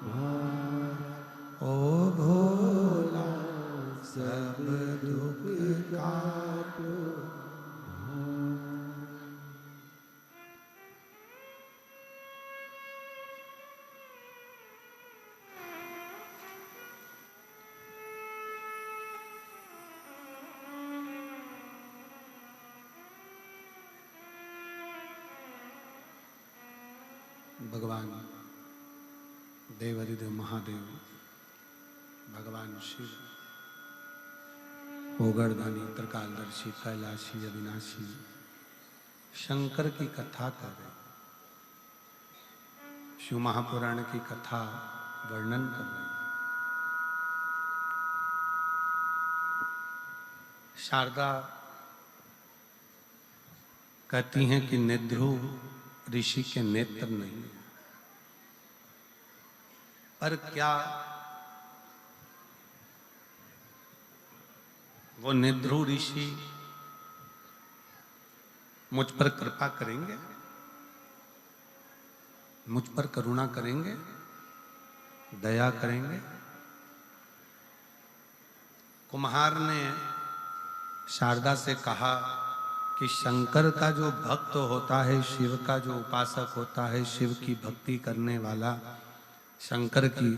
मारा, ओ भोला सब दुख काटो मारा। भगवान देवाधिदेव महादेव, भगवान शिव, ओगरदानी, त्रिकालदर्शी, कैलाशी, अविनाशी, शंकर की कथा कर रहे, शिव महापुराण की कथा वर्णन कर रहे। शारदा कहती हैं कि निध्रुव ऋषि के नेत्र नहीं, पर क्या वो निध्रुव ऋषि मुझ पर कृपा करेंगे, मुझ पर करुणा करेंगे, दया करेंगे? कुम्हार ने शारदा से कहा कि शंकर का जो भक्त होता है, शिव का जो उपासक होता है, शिव की भक्ति करने वाला, शंकर की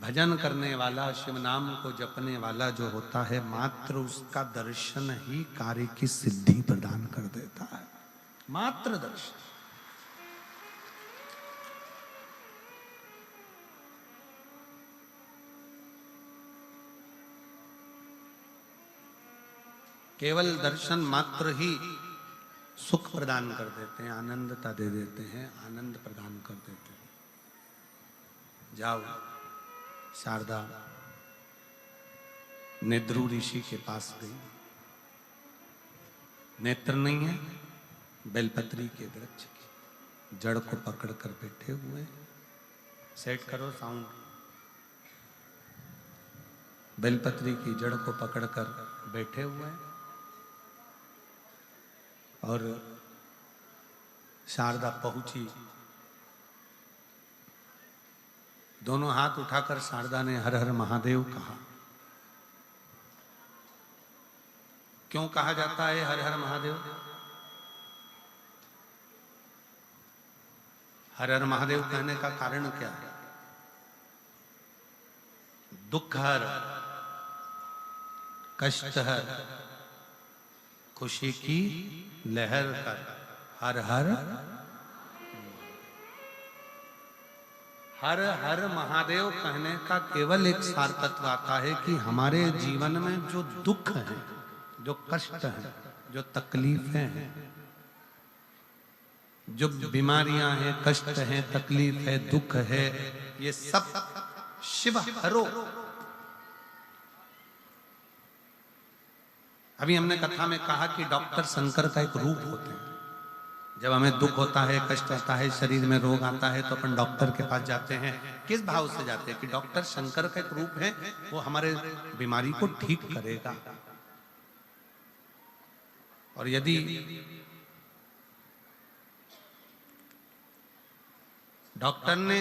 भजन करने वाला, शिव नाम को जपने वाला जो होता है, मात्र उसका दर्शन ही कार्य की सिद्धि प्रदान कर देता है। मात्र दर्शन। केवल दर्शन मात्र ही सुख प्रदान कर देते हैं, आनंदता दे देते हैं, आनंद प्रदान कर देते हैं। जाओ, शारदा नेद्रु ऋषि के पास गई। नेत्र नहीं है, बेलपत्री के वृक्ष की जड़ को पकड़कर बैठे हुए। सेट करो साउंड। बेलपत्री की जड़ को पकड़कर बैठे हुए और शारदा पहुंची। दोनों हाथ उठाकर शारदा ने हर हर महादेव कहा। क्यों कहा जाता है हर हर महादेव? हर हर महादेव कहने का कारण क्या है? दुख हर, कष्ट हर, खुशी की लहर कर, हर हर हर हर महादेव कहने का केवल एक सार तत्व आता है कि हमारे जीवन में जो दुख है, जो कष्ट है, जो तकलीफें हैं, जो बीमारियां हैं, कष्ट हैं, तकलीफ है, दुख है, ये सब शिव हरो। अभी हमने कथा में कहा कि डॉक्टर शंकर का एक रूप होते हैं। जब हमें दुख होता है, कष्ट होता है, शरीर में रोग आता है, तो अपन डॉक्टर के पास जाते हैं। किस भाव से जाते हैं? कि डॉक्टर शंकर का एक रूप है, वो हमारे बीमारी को ठीक करेगा। और यदि डॉक्टर ने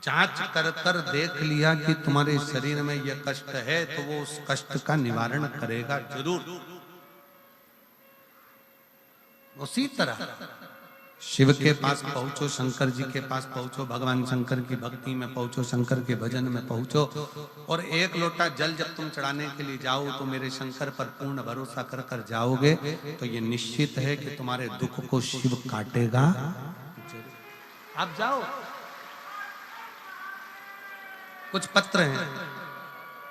जांच कर कर देख लिया कि तुम्हारे शरीर में यह कष्ट है, तो वो उस कष्ट का निवारण करेगा जरूर। उसी तरह शिव के पास पहुंचो, शंकर जी के पास पहुंचो, भगवान शंकर की भक्ति में पहुंचो, शंकर के भजन में पहुंचो, और एक लोटा जल जब तुम चढ़ाने के लिए जाओ तो मेरे शंकर पर पूर्ण भरोसा कर कर जाओगे, तो ये निश्चित है कि तुम्हारे दुख को शिव काटेगा। आप जाओ। कुछ पत्र हैं,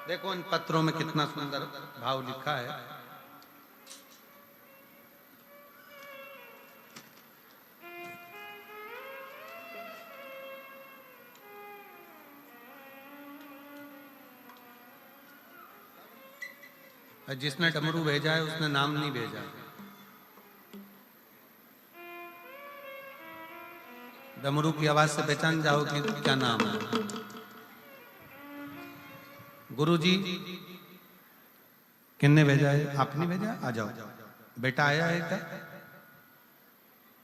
देखो इन पत्रों में कितना सुंदर भाव लिखा है। जिसने डमरू भेजा है उसने नाम नहीं भेजा। डमरू की आवाज से पहचान जाओ कि क्या नाम है। गुरुजी किन्ने भेजा है? आपने भेजा? आ जाओ। बेटा आया है क्या?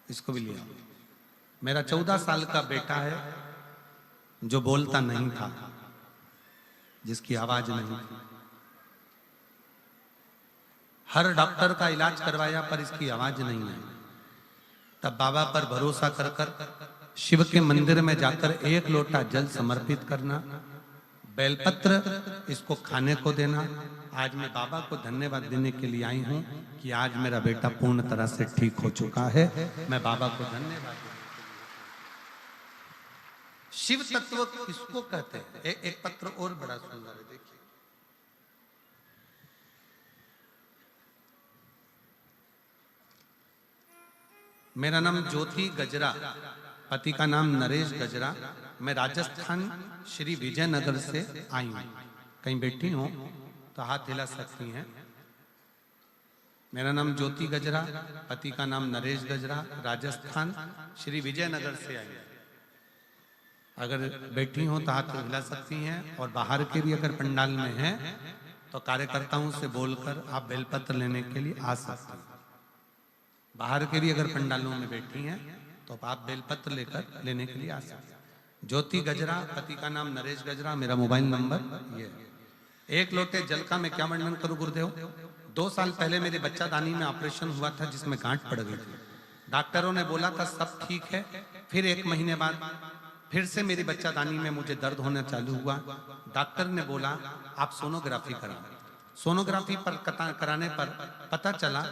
इसको भी लिया। मेरा 14 साल का बेटा है जो बोलता नहीं था, जिसकी आवाज नहीं थी। हर डॉक्टर का इलाज करवाया पर इसकी आवाज नहीं आई। तब बाबा पर भरोसा कर कर शिव के मंदिर में जाकर एक लोटा जल समर्पित करना, बेलपत्र इसको खाने को देना। आज मैं बाबा को धन्यवाद देने के लिए आई हूं कि आज मेरा बेटा पूर्ण तरह से ठीक हो चुका है। मैं बाबा को धन्यवाद देने के लिए। शिव तत्व किसको कहते हैं? एक पत्र और बड़ा सुंदर है, देखिए। मेरा नाम ज्योति गजरा, पति का नाम नरेश गजरा। मैं राजस्थान श्री विजयनगर से आई हूं। कहीं बैठी हो तो हाथ हिला सकती हैं। मेरा नाम ज्योति गजरा, पति का नाम नरेश गजरा, राजस्थान श्री विजयनगर से आई। अगर बैठी हो तो हाथ हिला सकती हैं। और बाहर के भी अगर पंडाल में हैं तो कार्यकर्ताओं से बोलकर आप बेलपत्र लेने के लिए आ सकते हैं। बाहर के भी अगर पंडालों में बैठी हैं तो आप बेलपत्र लेकर लेने के लिए आ सकते हैं। ज्योति गजरा, पति का नाम नरेश गजरा, मेरा मोबाइल नंबर ये है। एक लोटे जल का मैं क्या वर्णन करूं गुरुदेव? 2 साल पहले मेरे बच्चादानी में ऑपरेशन हुआ था जिसमें गांठ पड़ गई थी। डॉक्टरों ने बोला था सब ठीक है। फिर 1 महीने बाद फिर से मेरी बच्चादानी में मुझे दर्द होना चालू हुआ। डॉक्टर ने बोला आप सोनोग्राफी कराओ। सोनोग्राफी पर कराने पर पता चला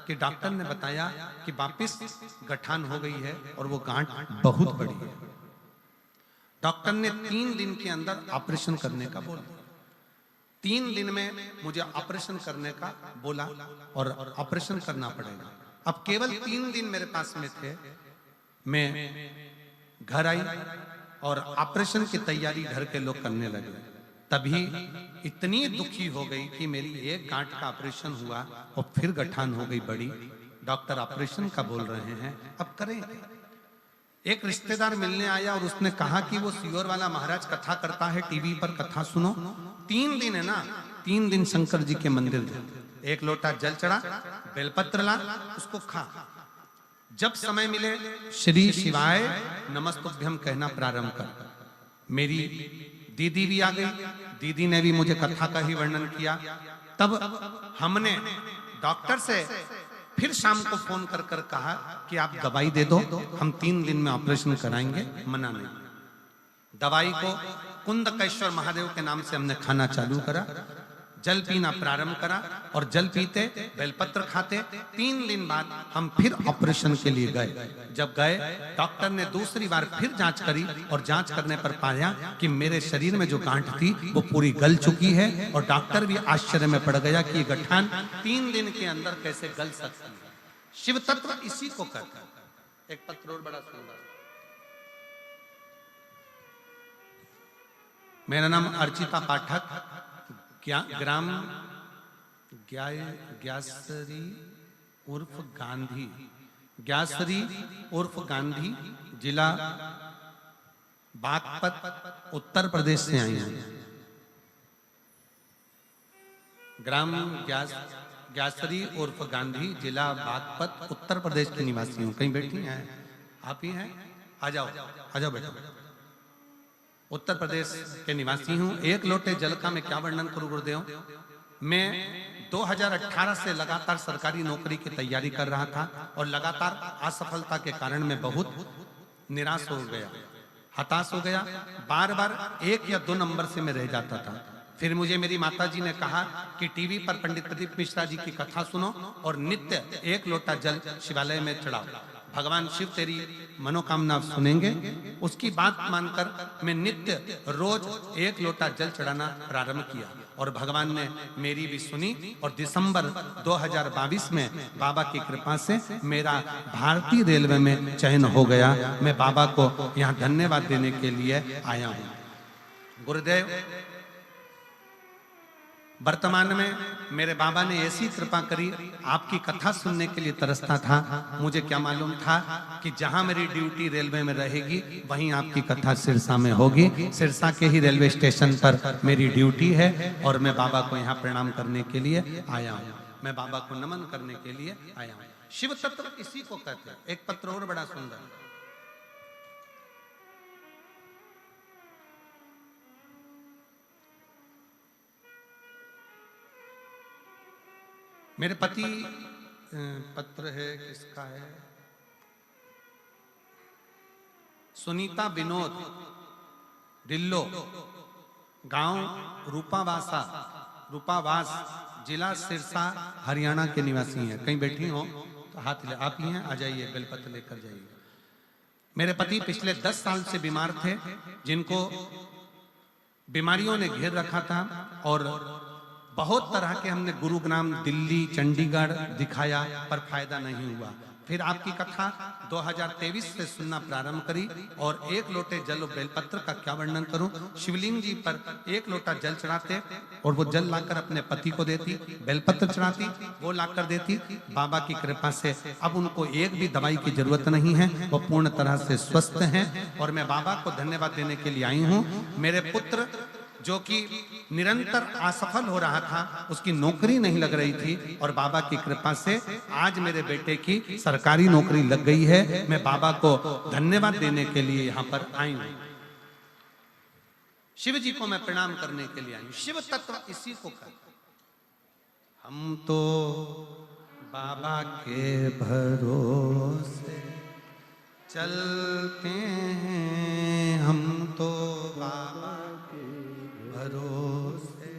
कि डॉक्टर ने बताया कि वापिस गठान हो गई है और वो गांठ बहुत बड़ी है। डॉक्टर ने 3 दिन के अंदर ऑपरेशन करने का बोला। 3 दिन में मुझे ऑपरेशन करने का बोला और ऑपरेशन करना पड़ेगा। अब केवल 3 दिन मेरे पास में थे, मैं घर आई और ऑपरेशन की तैयारी घर के लोग करने लगे। तभी इतनी दुखी हो गई कि मेरी एक गांठ का ऑपरेशन हुआ और फिर गठान हो गई बड़ी। डॉक्टर ऑपरेशन का बोल रहे हैं, अब करें। एक रिश्तेदार मिलने आया और उसने कहा कि वो सियोर वाला महाराज कथा करता है, टीवी पर कथा सुनो। 3 दिन है ना, 3 दिन शंकर जी के मंदिर जा, 1 लोटा जल चढ़ा, बेलपत्र ला, उसको खा। जब समय मिले श्री शिवाय नमस्तुभ्यम कहना प्रारंभ कर। मेरी दीदी भी आ गई, दीदी ने भी मुझे कथा का ही वर्णन किया। तब हमने डॉक्टर से फिर शाम को फोन कर कर कहा कि आप दवाई दे दो, हम 3 दिन में ऑपरेशन कराएंगे। मना नहीं। दवाई को कुंदकेश्वर महादेव के नाम से हमने खाना चालू करा, जल पीना प्रारंभ करा और जल पीते बेलपत्र खाते। 3 दिन बाद हम फिर ऑपरेशन के लिए गए। जब गए डॉक्टर ने दूसरी बार फिर जांच करी और जांच करने पर पाया कि मेरे शरीर में जो गांठ थी वो पूरी गल चुकी है। और डॉक्टर भी आश्चर्य में पड़ गया कि ये गठान 3 दिन के अंदर कैसे गल सकती है। शिव तत्व इसी को कहते हैं। एक पत्र और बड़ा सुंदर। मेरा नाम अर्चिता पाठक, ग्राम ग्यासरी उर्फ गांधी, ग्यासरी उर्फ गांधी, जिला बागपत, उत्तर प्रदेश से आई हैं। ग्राम ग्यासरी उर्फ गांधी, जिला बागपत, उत्तर प्रदेश की निवासी हूँ। कहीं बैठी हैं आप ही हैं? आ जाओ आ जाओ बेटा। उत्तर प्रदेश के निवासी हूँ। 1 लोटे जल का मैं क्या वर्णन करूं गुरुदेव। मैं 2018 से लगातार सरकारी नौकरी की तैयारी कर रहा था और लगातार असफलता के कारण मैं बहुत निराश हो गया, हताश हो गया। बार बार 1 या 2 नंबर से मैं रह जाता था। फिर मुझे मेरी माताजी ने कहा कि टीवी पर पंडित प्रदीप मिश्रा जी की कथा सुनो और नित्य 1 लोटा जल शिवालय में चढ़ाओ, भगवान शिव तेरी मनोकामना सुनेंगे। उसकी बात मानकर मैं नित्य रोज 1 लोटा जल चढ़ाना प्रारंभ किया और भगवान ने मेरी भी सुनी। और दिसंबर 2022 में बाबा की कृपा से मेरा भारतीय रेलवे में चयन हो गया। मैं बाबा को यहाँ धन्यवाद देने के लिए आया हूँ। गुरुदेव, वर्तमान में मेरे बाबा ने ऐसी कृपा करी, आपकी कथा सुनने के लिए तरसता था। मुझे क्या मालूम था कि जहां मेरी ड्यूटी रेलवे में रहेगी वहीं आपकी कथा सिरसा में होगी। सिरसा के ही रेलवे स्टेशन पर मेरी ड्यूटी है और मैं बाबा को यहाँ प्रणाम करने के लिए आया हूँ। मैं बाबा को नमन करने के लिए आया हूँ। शिव तत्व इसी को कहते हैं। एक पत्र और बड़ा सुंदर। मेरे पति, पत्र है, किसका है, सुनीता विनोद, डिल्लो, गांव रूपावास, जिला सिरसा, हरियाणा के निवासी हैं। कहीं बैठी हो तो हाथ ले, आप ही हैं, आ जाइए, बेलपत्र लेकर जाइए। मेरे पति पिछले 10 साल से बीमार थे, जिनको बीमारियों ने घेर रखा था और बहुत तरह के हमने गुरुग्राम, दिल्ली, चंडीगढ़ दिखाया पर फायदा नहीं हुआ। फिर आपकी कथा 2023 से सुनना प्रारंभ करी और 1 लोटे जल और बेलपत्र का क्या वर्णन करूं। शिवलिंग जी पर 1 लोटा जल चढ़ाते और वो जल लाकर अपने पति को देती, बेलपत्र चढ़ाती, वो लाकर देती। बाबा की कृपा से अब उनको एक भी दवाई की जरूरत नहीं है, वो पूर्ण तरह से स्वस्थ हैं और मैं बाबा को धन्यवाद देने के लिए आई हूँ। मेरे पुत्र जो कि निरंतर असफल हो रहा था, उसकी नौकरी नहीं लग रही थी और बाबा की कृपा से आज मेरे बेटे की सरकारी नौकरी लग गई है। मैं बाबा को धन्यवाद देने के लिए यहाँ पर आई हूँ। शिव जी को मैं प्रणाम करने के लिए आई हूँ। शिव तत्व इसी को कहते। हम तो बाबा के भरोसे चलते हैं, हम तो बाबा भरोसे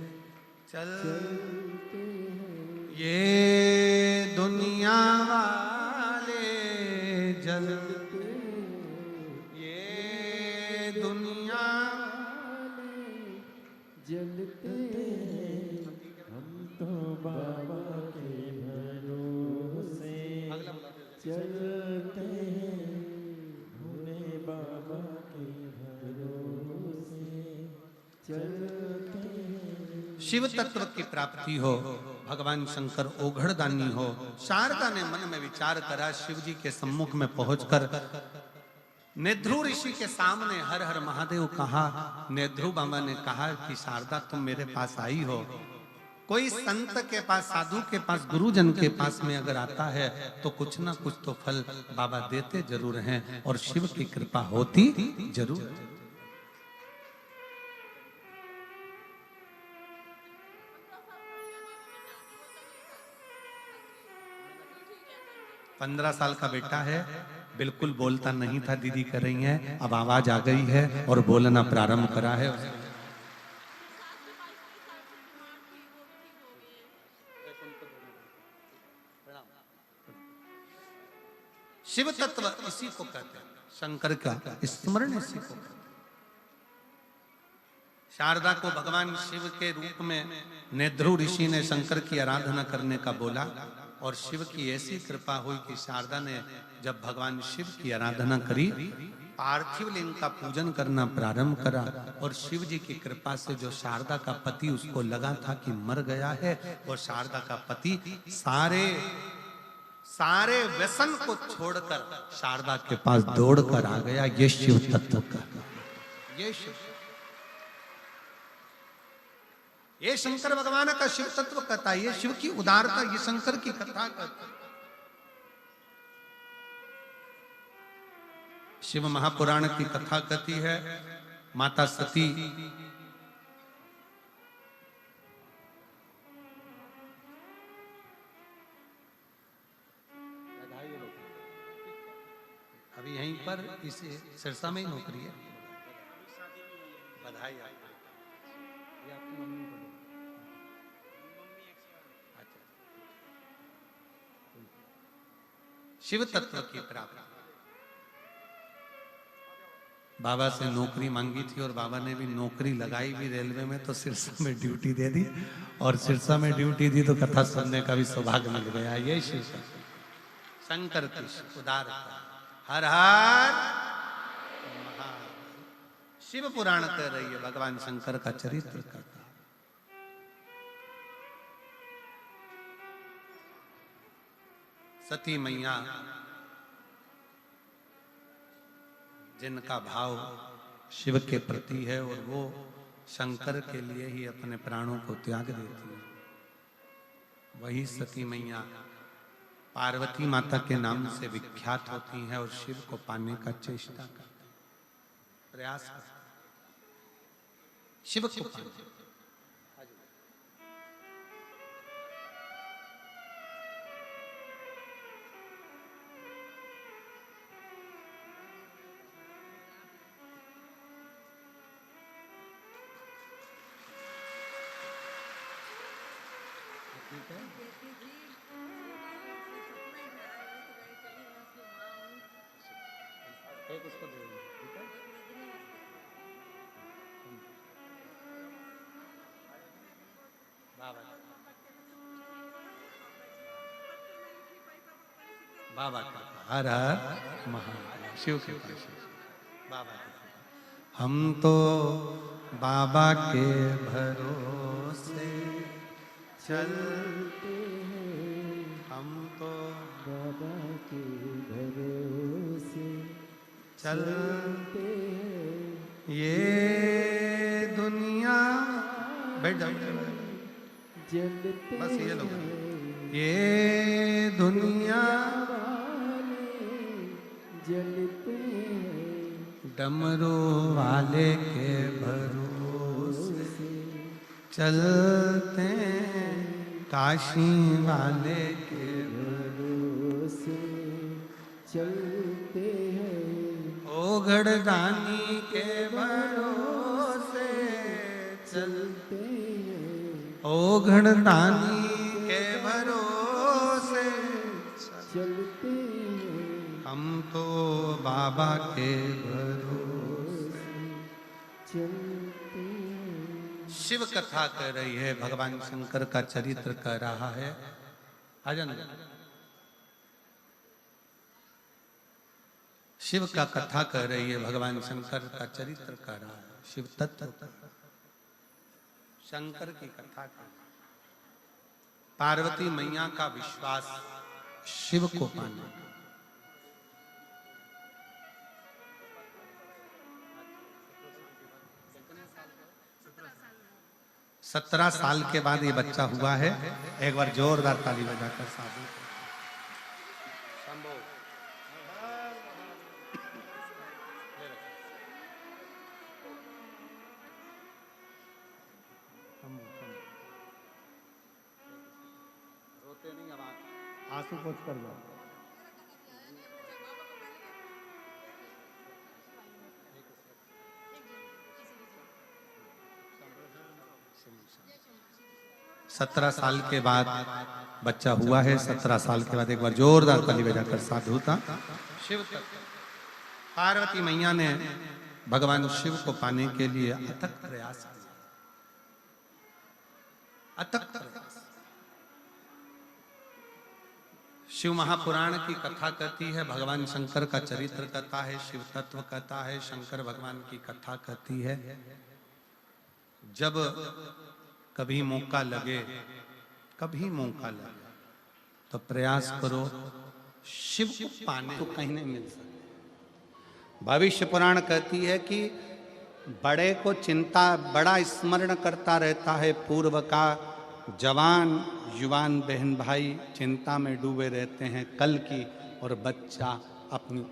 चलते हैं। ये दुनिया वाले जलते, ये दुनिया वाले जलते हम तो बाबा के भरोसे चलते भोले बाबा के भरोसे चलते। शिव तत्व की प्राप्ति हो, भगवान शंकर ओघड़दानी हो। शारदा ने मन में विचार करा, शिव जी के सम्मुख में पहुंचकर नेध्रु ऋषि के सामने हर हर महादेव कहा। नेध्रु बाबा ने कहा कि शारदा तुम मेरे पास आई हो, कोई संत के पास, साधु के पास, गुरुजन के पास में अगर आता है तो कुछ ना कुछ तो फल बाबा देते जरूर हैं और शिव की कृपा होती जरूर। 15 साल का बेटा है, बिल्कुल बोलता नहीं था, दीदी कर रही है, अब आवाज आ गई है और बोलना प्रारंभ करा है। शिव तत्व इसी को कहते हैं, शंकर का स्मरण इसी को कहते हैं। शारदा को भगवान शिव के रूप में नेध्रु ऋषि ने शंकर की आराधना करने का बोला और शिव की ऐसी कृपा हुई कि शारदा ने जब भगवान शिव की आराधना करी, पार्थिव लिंग का पूजन करना प्रारंभ करा और शिव जी की कृपा से जो शारदा का पति उसको लगा था कि मर गया है, वो शारदा का पति सारे व्यसन को छोड़कर शारदा के पास दौड़कर आ गया। ये शिव तत्व का, ये शंकर भगवान का शिव तत्व कथा, ये शिव की उदारता, ये शंकर की कथा कहता। शिव महापुराण की कथा कहती है, माता सती अभी यहीं पर इस सिरसा में ही नौकरी है। बधाई आपको। ये आपकी मम्मी को दो। शिव तत्व की प्राप्ति, बाबा से नौकरी मांगी थी और बाबा ने भी नौकरी लगाई भी रेलवे में, तो सिरसा में ड्यूटी दे दी और सिरसा में ड्यूटी दी तो कथा सुनने का भी सौभाग्य मिल गया। ये शिव शंकर की उदार। हर हर शिव पुराण कह रही है, भगवान शंकर का चरित्र करता। सती मैया जिनका भाव शिव के प्रति है और वो शंकर के लिए ही अपने प्राणों को त्याग देती है, वही सती मैया पार्वती माता के नाम से विख्यात होती हैं और शिव को पाने का चेष्टा करती, प्रयास करती, शिव को पाने। एक उसको दे दो, ठीक है? बाबा बाबा हर हर महादेव, शिव के पास बाबा। हम तो बाबा के भरोसे चलते हैं, हम तो बाबा के भरोसे चलते हैं, ये दुनिया बैठ जाओ, जलते बस ये लोग, ये दुनिया जलते डमरू वाले के भरोसे चलते, काशी वाले के भरोसे चलते हैं, ओघड़दानी के भरोसे चलते हैं, ओघड़दानी के भरोसे चलते हैं, हम तो बाबा के भरोसे चलते हैं। शिव कथा कह रही है, भगवान शंकर का चरित्र कह रहा है। आजन शिव का कथा कह रही है, भगवान शंकर का चरित्र कह रहा है, शिव तत्व शंकर की कथा कर। पार्वती मैया का विश्वास शिव को पाने। 17 साल के बाद ये बच्चा हुआ है। एक बार जोरदार ताली बजाकर साधु शंभो। 17 साल के बाद बच्चा हुआ है। 17 साल के बाद एक बार जोरदार ताली बजाकर साधुता। शिव तत्व पार्वती मैया ने भगवान शिव को पाने के लिए अथक प्रयास किया। अथक प्रयास। शिव महापुराण की कथा कहती है, भगवान शंकर का चरित्र कहता है, शिव तत्व कहता है, शंकर भगवान की कथा कहती है। जब कभी मौका लगे, कभी मौका लगे तो प्रयास करो शिव को पाने तो कहीं नहीं मिल सकता। भविष्य पुराण कहती है कि बड़े को चिंता, बड़ा स्मरण करता रहता है पूर्व का, जवान युवान बहन भाई चिंता में डूबे रहते हैं कल की, और बच्चा अपनी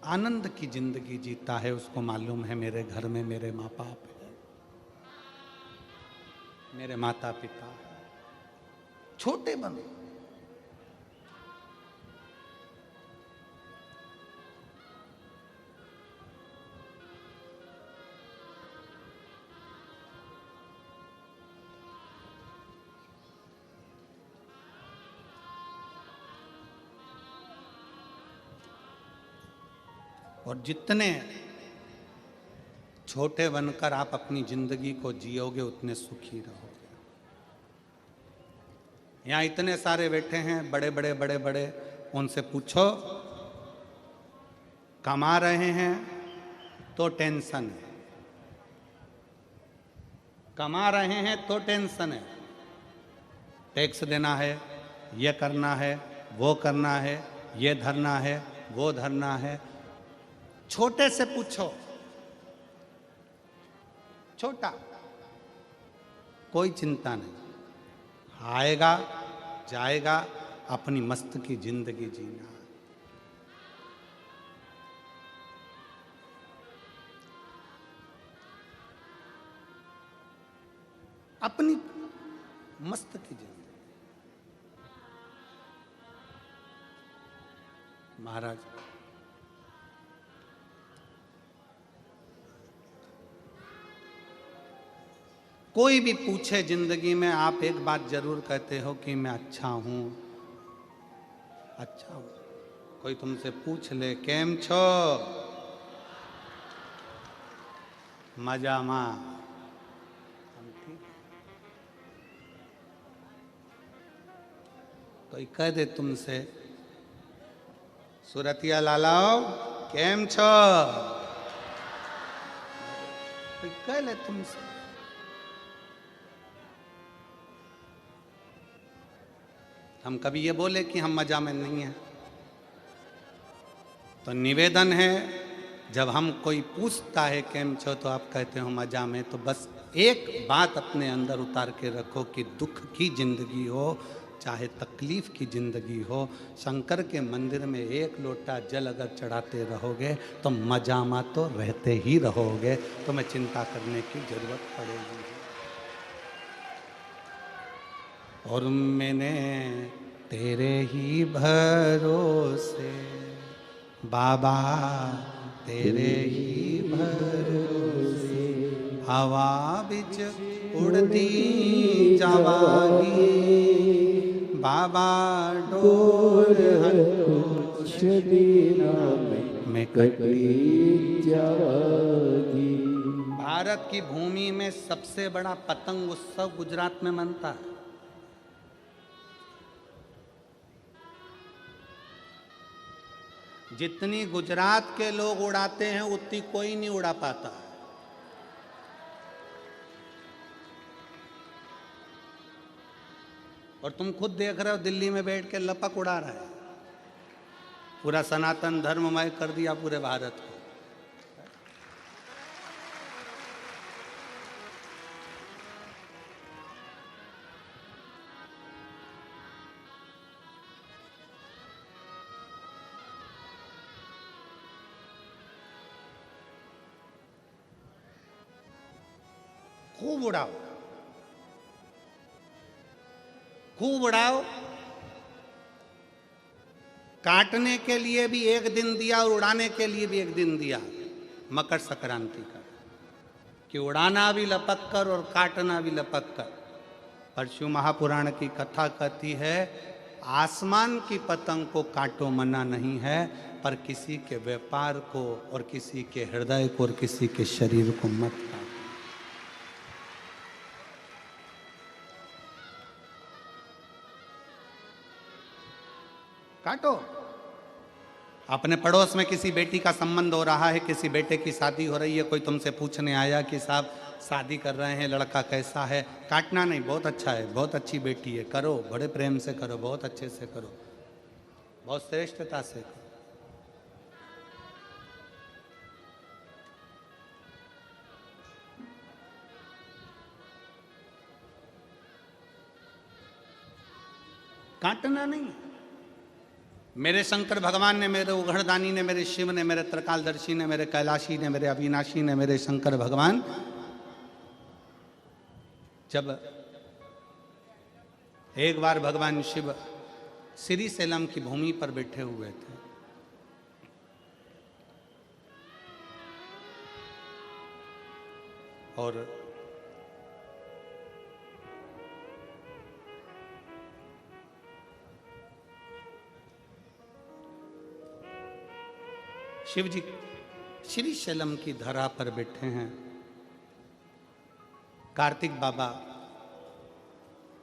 आनंद की जिंदगी जीता है। उसको मालूम है मेरे घर में मेरे माँ बाप है, मेरे माता पिता। छोटे बनो, और जितने छोटे बनकर आप अपनी जिंदगी को जियोगे उतने सुखी रहोगे। यहाँ इतने सारे बैठे हैं बड़े बड़े बड़े बड़े, उनसे पूछो कमा रहे हैं तो टेंशन है, कमा रहे हैं तो टेंशन है, टैक्स देना है, ये करना है, वो करना है, ये धरना है, वो धरना है। छोटे से पूछो, छोटा, कोई चिंता नहीं, आएगा जाएगा, अपनी मस्त की जिंदगी जीना। अपनी मस्त की जिंदगी। महाराज कोई भी पूछे जिंदगी में, आप एक बात जरूर कहते हो कि मैं अच्छा हूं, अच्छा हूं। कोई तुमसे पूछ ले केम छो, मजा मां, कोई कह दे तुमसे सुरतिया लालाओ केम छो, कोई कह ले तुमसे। हम कभी ये बोले कि हम मजा में नहीं हैं? तो निवेदन है, जब हम कोई पूछता है केम छो तो आप कहते हो मजा में, तो बस एक बात अपने अंदर उतार के रखो कि दुख की जिंदगी हो चाहे तकलीफ की जिंदगी हो, शंकर के मंदिर में एक लोटा जल अगर चढ़ाते रहोगे तो मजामा तो रहते ही रहोगे, तुम्हें चिंता करने की जरूरत पड़ेगी। और मैंने तेरे ही भरोसे बाबा, तेरे ही भरोसे हवा बिच उड़ती जावागी, बाबा डोर कुछ दिना में मैं कटी जावागी। भारत की भूमि में सबसे बड़ा पतंग उत्सव गुजरात में मनता है। जितनी गुजरात के लोग उड़ाते हैं उतनी कोई नहीं उड़ा पाता है। और तुम खुद देख रहे हो दिल्ली में बैठ के लपक उड़ा रहा है। पूरा सनातन धर्ममय कर दिया पूरे भारत को। खूब उड़ाओ, खूब उड़ाओ। काटने के लिए भी एक दिन दिया और उड़ाने के लिए भी एक दिन दिया, मकर संक्रांति का, कि उड़ाना भी लपक कर और काटना भी लपक कर। पर शिव महापुराण की कथा कहती है, आसमान की पतंग को काटो मना नहीं है, पर किसी के व्यापार को और किसी के हृदय को और किसी के शरीर को मत काटो। काटो। अपने पड़ोस में किसी बेटी का संबंध हो रहा है, किसी बेटे की शादी हो रही है, कोई तुमसे पूछने आया कि साहब शादी कर रहे हैं, लड़का कैसा है। काटना नहीं, बहुत अच्छा है, बहुत अच्छी बेटी है, करो, बड़े प्रेम से करो, बहुत अच्छे से करो, बहुत श्रेष्ठता से करो। काटना नहीं। मेरे शंकर भगवान ने, मेरे उघड़दानी ने, मेरे शिव ने, मेरे त्रिकालदर्शी ने, मेरे कैलाशी ने, मेरे अविनाशी ने, मेरे शंकर भगवान जब एक बार भगवान शिव श्री सेलम की भूमि पर बैठे हुए थे, और शिव जी श्री शैलम की धरा पर बैठे हैं। कार्तिक बाबा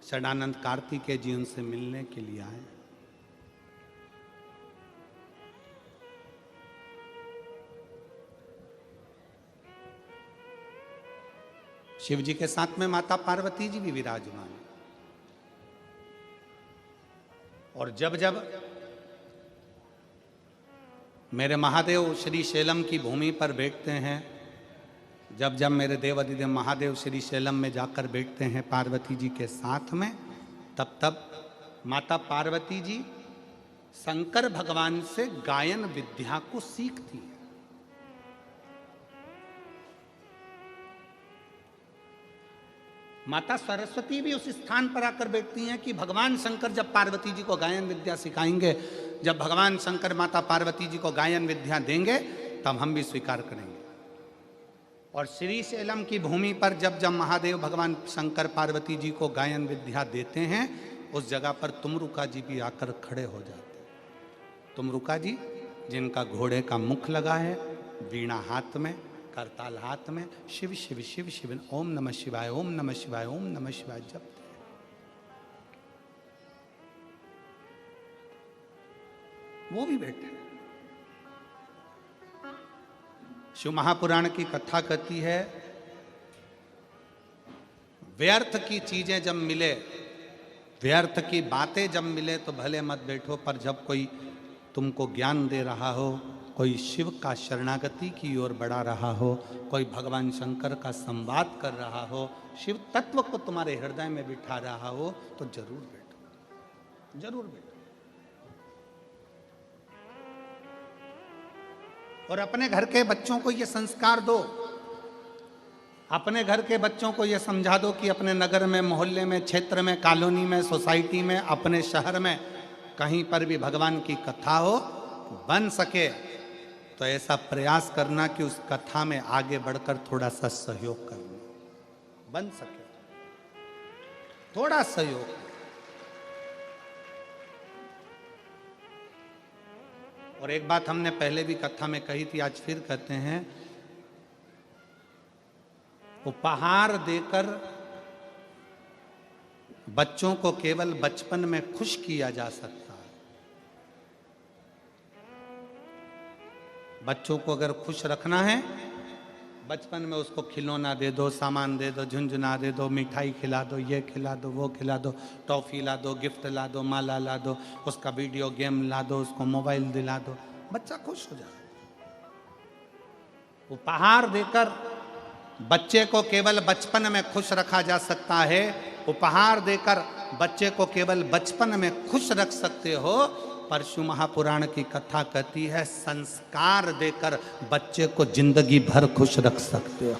षडानंद कार्तिकेय जी उनसे मिलने के लिए आए। शिव जी के साथ में माता पार्वती जी भी विराजमान। और जब जब मेरे महादेव श्री शैलम की भूमि पर बैठते हैं, जब जब मेरे देव अधिदेव महादेव श्री शैलम में जाकर बैठते हैं पार्वती जी के साथ में, तब तब माता पार्वती जी शंकर भगवान से गायन विद्या को सीखती है। माता सरस्वती भी उस स्थान पर आकर बैठती हैं कि भगवान शंकर जब पार्वती जी को गायन विद्या सिखाएंगे, जब भगवान शंकर माता पार्वती जी को गायन विद्या देंगे, तब हम भी स्वीकार करेंगे। और श्री शैलम की भूमि पर जब जब महादेव भगवान शंकर पार्वती जी को गायन विद्या देते हैं, उस जगह पर तुमरुका जी भी आकर खड़े हो जाते हैं। तुमरुका जी जिनका घोड़े का मुख लगा है, वीणा हाथ में, करताल हाथ में, शिव शिव शिव शिव, ओम नमः शिवाय, ओम नमः शिवाय, ओम नमः शिवाय जपते हैं। वो भी बैठे। शिव महापुराण की कथा कहती है, व्यर्थ की चीजें जब मिले, व्यर्थ की बातें जब मिले तो भले मत बैठो, पर जब कोई तुमको ज्ञान दे रहा हो, कोई शिव का शरणागति की ओर बढ़ा रहा हो, कोई भगवान शंकर का संवाद कर रहा हो, शिव तत्व को तुम्हारे हृदय में बिठा रहा हो, तो जरूर बैठो, जरूर बैठो। और अपने घर के बच्चों को ये संस्कार दो, अपने घर के बच्चों को ये समझा दो कि अपने नगर में, मोहल्ले में, क्षेत्र में, कॉलोनी में, सोसाइटी में, अपने शहर में कहीं पर भी भगवान की कथा हो, बन सके तो ऐसा प्रयास करना कि उस कथा में आगे बढ़कर थोड़ा सा सहयोग करना, बन सके थोड़ा सहयोग। और एक बात हमने पहले भी कथा में कही थी, आज फिर कहते हैं, उपहार देकर बच्चों को केवल बचपन में खुश किया जा सकता है। बच्चों को अगर खुश रखना है, बचपन में उसको खिलौना दे दो, सामान दे दो, झुंझुना दे दो, मिठाई खिला दो, ये खिला दो, वो खिला दो, टॉफी ला दो, गिफ्ट ला दो, माला ला दो, उसका वीडियो गेम ला दो, उसको मोबाइल दिला दो, बच्चा खुश हो जाए। उपहार देकर बच्चे को केवल बचपन में खुश रखा जा सकता है। उपहार देकर बच्चे को केवल बचपन में खुश रख सकते हो। परशु महापुराण की कथा कहती है, संस्कार देकर बच्चे को जिंदगी भर खुश रख सकते हो।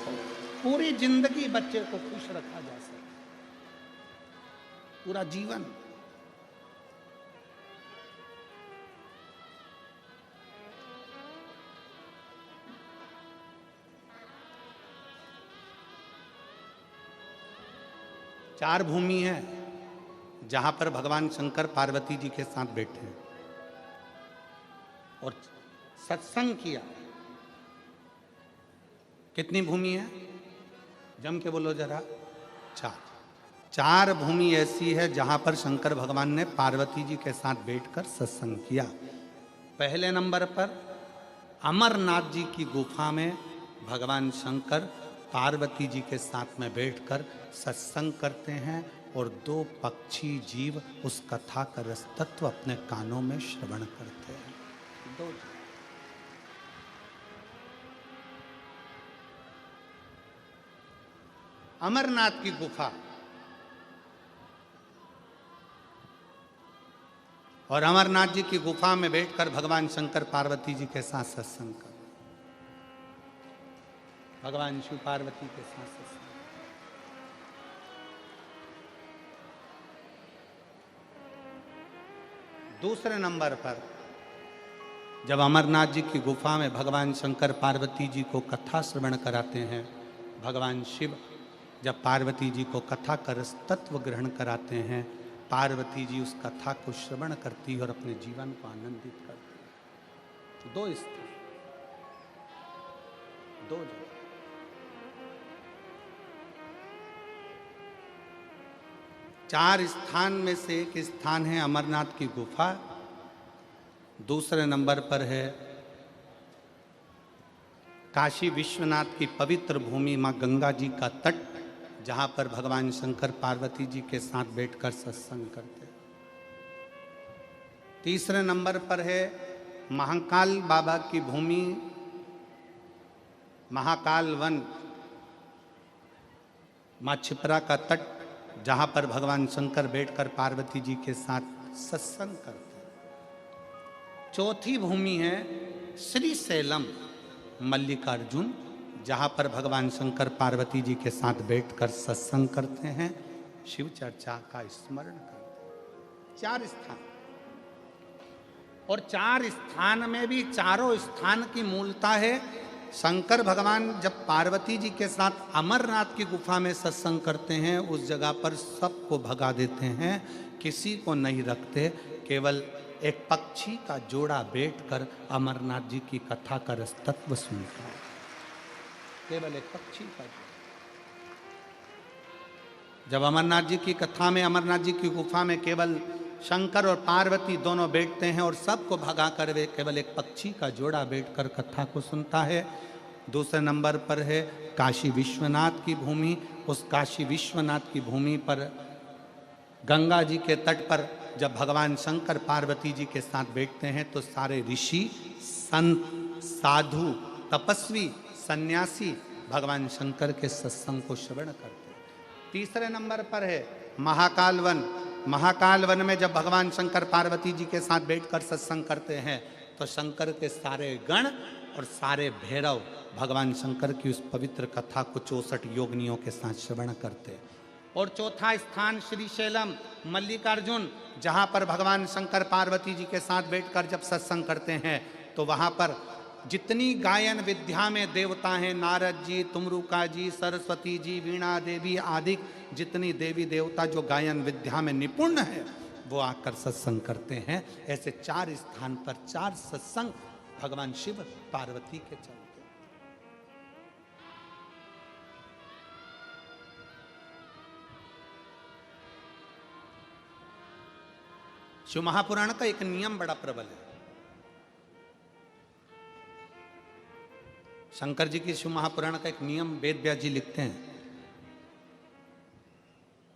पूरी जिंदगी बच्चे को खुश रखा जा सकता है, पूरा जीवन। चार भूमि है जहां पर भगवान शंकर पार्वती जी के साथ बैठे हैं और सत्संग किया। कितनी भूमि है? जम के बोलो जरा। चार भूमि ऐसी है जहां पर शंकर भगवान ने पार्वती जी के साथ बैठकर सत्संग किया। पहले नंबर पर अमरनाथ जी की गुफा में भगवान शंकर पार्वती जी के साथ में बैठकर सत्संग करते हैं और दो पक्षी जीव उस कथा का रस तत्व अपने कानों में श्रवण करते हैं। दो अमरनाथ की गुफा और अमरनाथ जी की गुफा में बैठकर भगवान शंकर पार्वती जी के साथ सत्संग कर, भगवान शिव पार्वती के साथ सत्संग। दूसरे नंबर पर जब अमरनाथ जी की गुफा में भगवान शंकर पार्वती जी को कथा श्रवण कराते हैं, भगवान शिव जब पार्वती जी को कथा का रस तत्व ग्रहण कराते हैं, पार्वती जी उस कथा को श्रवण करती और अपने जीवन को आनंदित करती है। दो स्थान, दो जगह। चार स्थान में से एक स्थान है अमरनाथ की गुफा। दूसरे नंबर पर है काशी विश्वनाथ की पवित्र भूमि मां गंगा जी का तट, जहां पर भगवान शंकर पार्वती जी के साथ बैठकर सत्संग करते। तीसरे नंबर पर है महाकाल बाबा की भूमि, महाकाल वन, मां छिपरा का तट, जहां पर भगवान शंकर बैठकर पार्वती जी के साथ सत्संग करते। चौथी भूमि है श्री सैलम मल्लिकार्जुन, जहां पर भगवान शंकर पार्वती जी के साथ बैठकर सत्संग करते हैं, शिव चर्चा का स्मरण करते हैं। चार स्थान, और चार स्थान में भी चारों स्थान की मूलता है। शंकर भगवान जब पार्वती जी के साथ अमरनाथ की गुफा में सत्संग करते हैं, उस जगह पर सबको भगा देते हैं, किसी को नहीं रखते। केवल एक पक्षी का जोड़ा बैठकर अमरनाथ जी की कथा का रस तत्व सुनता है। केवल एक पक्षी का जोड़ा। जब अमरनाथ जी की कथा में, अमरनाथ जी की गुफा में केवल शंकर और पार्वती दोनों बैठते हैं और सबको भगा कर वे केवल एक पक्षी का जोड़ा बैठकर कथा को सुनता है। दूसरे नंबर पर है काशी विश्वनाथ की भूमि। उस काशी विश्वनाथ की भूमि पर गंगा जी के तट पर जब भगवान शंकर पार्वती जी के साथ बैठते हैं तो सारे ऋषि, संत, साधु, तपस्वी, सन्यासी भगवान शंकर के सत्संग को श्रवण करते हैं। तीसरे नंबर पर है महाकाल वन। महाकाल वन में जब भगवान शंकर पार्वती जी के साथ बैठकर सत्संग करते हैं तो शंकर के सारे गण और सारे भैरव भगवान शंकर की उस पवित्र कथा को 64 योगिनियों के साथ श्रवण करते हैं। और चौथा स्थान श्रीशैलम मल्लिकार्जुन, जहाँ पर भगवान शंकर पार्वती जी के साथ बैठकर जब सत्संग करते हैं तो वहाँ पर जितनी गायन विद्या में देवता हैं, नारद जी, तुमरुका जी, सरस्वती जी, वीणा देवी आदि जितनी देवी देवता जो गायन विद्या में निपुण है, वो आकर सत्संग करते हैं। ऐसे चार स्थान पर चार सत्संग भगवान शिव पार्वती के चलते। शिव महापुराण का एक नियम बड़ा प्रबल है। शंकर जी की शिव महापुराण का एक नियम वेद व्यास जी लिखते हैं,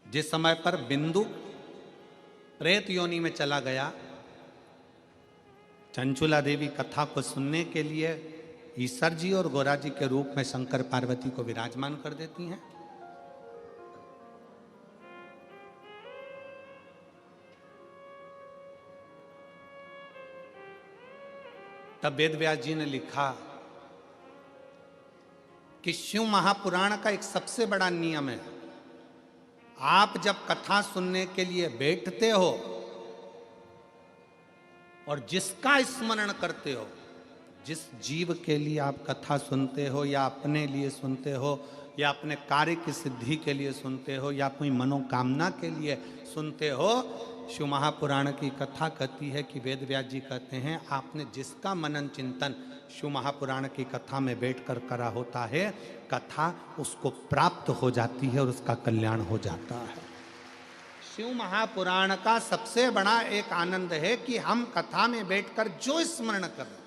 जिस समय पर बिंदु प्रेत योनि में चला गया, चंचुला देवी कथा को सुनने के लिए ईश्वर जी और गोरा जी के रूप में शंकर पार्वती को विराजमान कर देती हैं। तब वेद व्यास जी ने लिखा कि शिव महापुराण का एक सबसे बड़ा नियम है, आप जब कथा सुनने के लिए बैठते हो और जिसका स्मरण करते हो, जिस जीव के लिए आप कथा सुनते हो या अपने लिए सुनते हो या अपने कार्य की सिद्धि के लिए सुनते हो या कोई मनोकामना के लिए सुनते हो, शिव महापुराण की कथा कहती है कि वेद व्यास जी कहते हैं आपने जिसका मनन चिंतन शिव महापुराण की कथा में बैठकर करा होता है, कथा उसको प्राप्त हो जाती है और उसका कल्याण हो जाता है। शिव महापुराण का सबसे बड़ा एक आनंद है कि हम कथा में बैठकर जो स्मरण करें,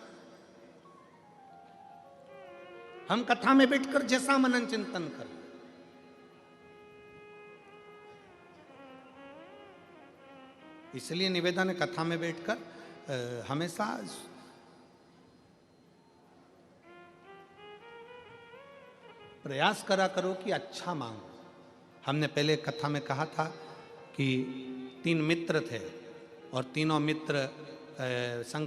हम कथा में बैठकर जैसा मनन चिंतन करें, इसलिए निवेदन है कथा में बैठकर हमेशा प्रयास करा करो कि अच्छा मांगो। हमने पहले कथा में कहा था कि 3 मित्र थे और तीनों मित्र शंकर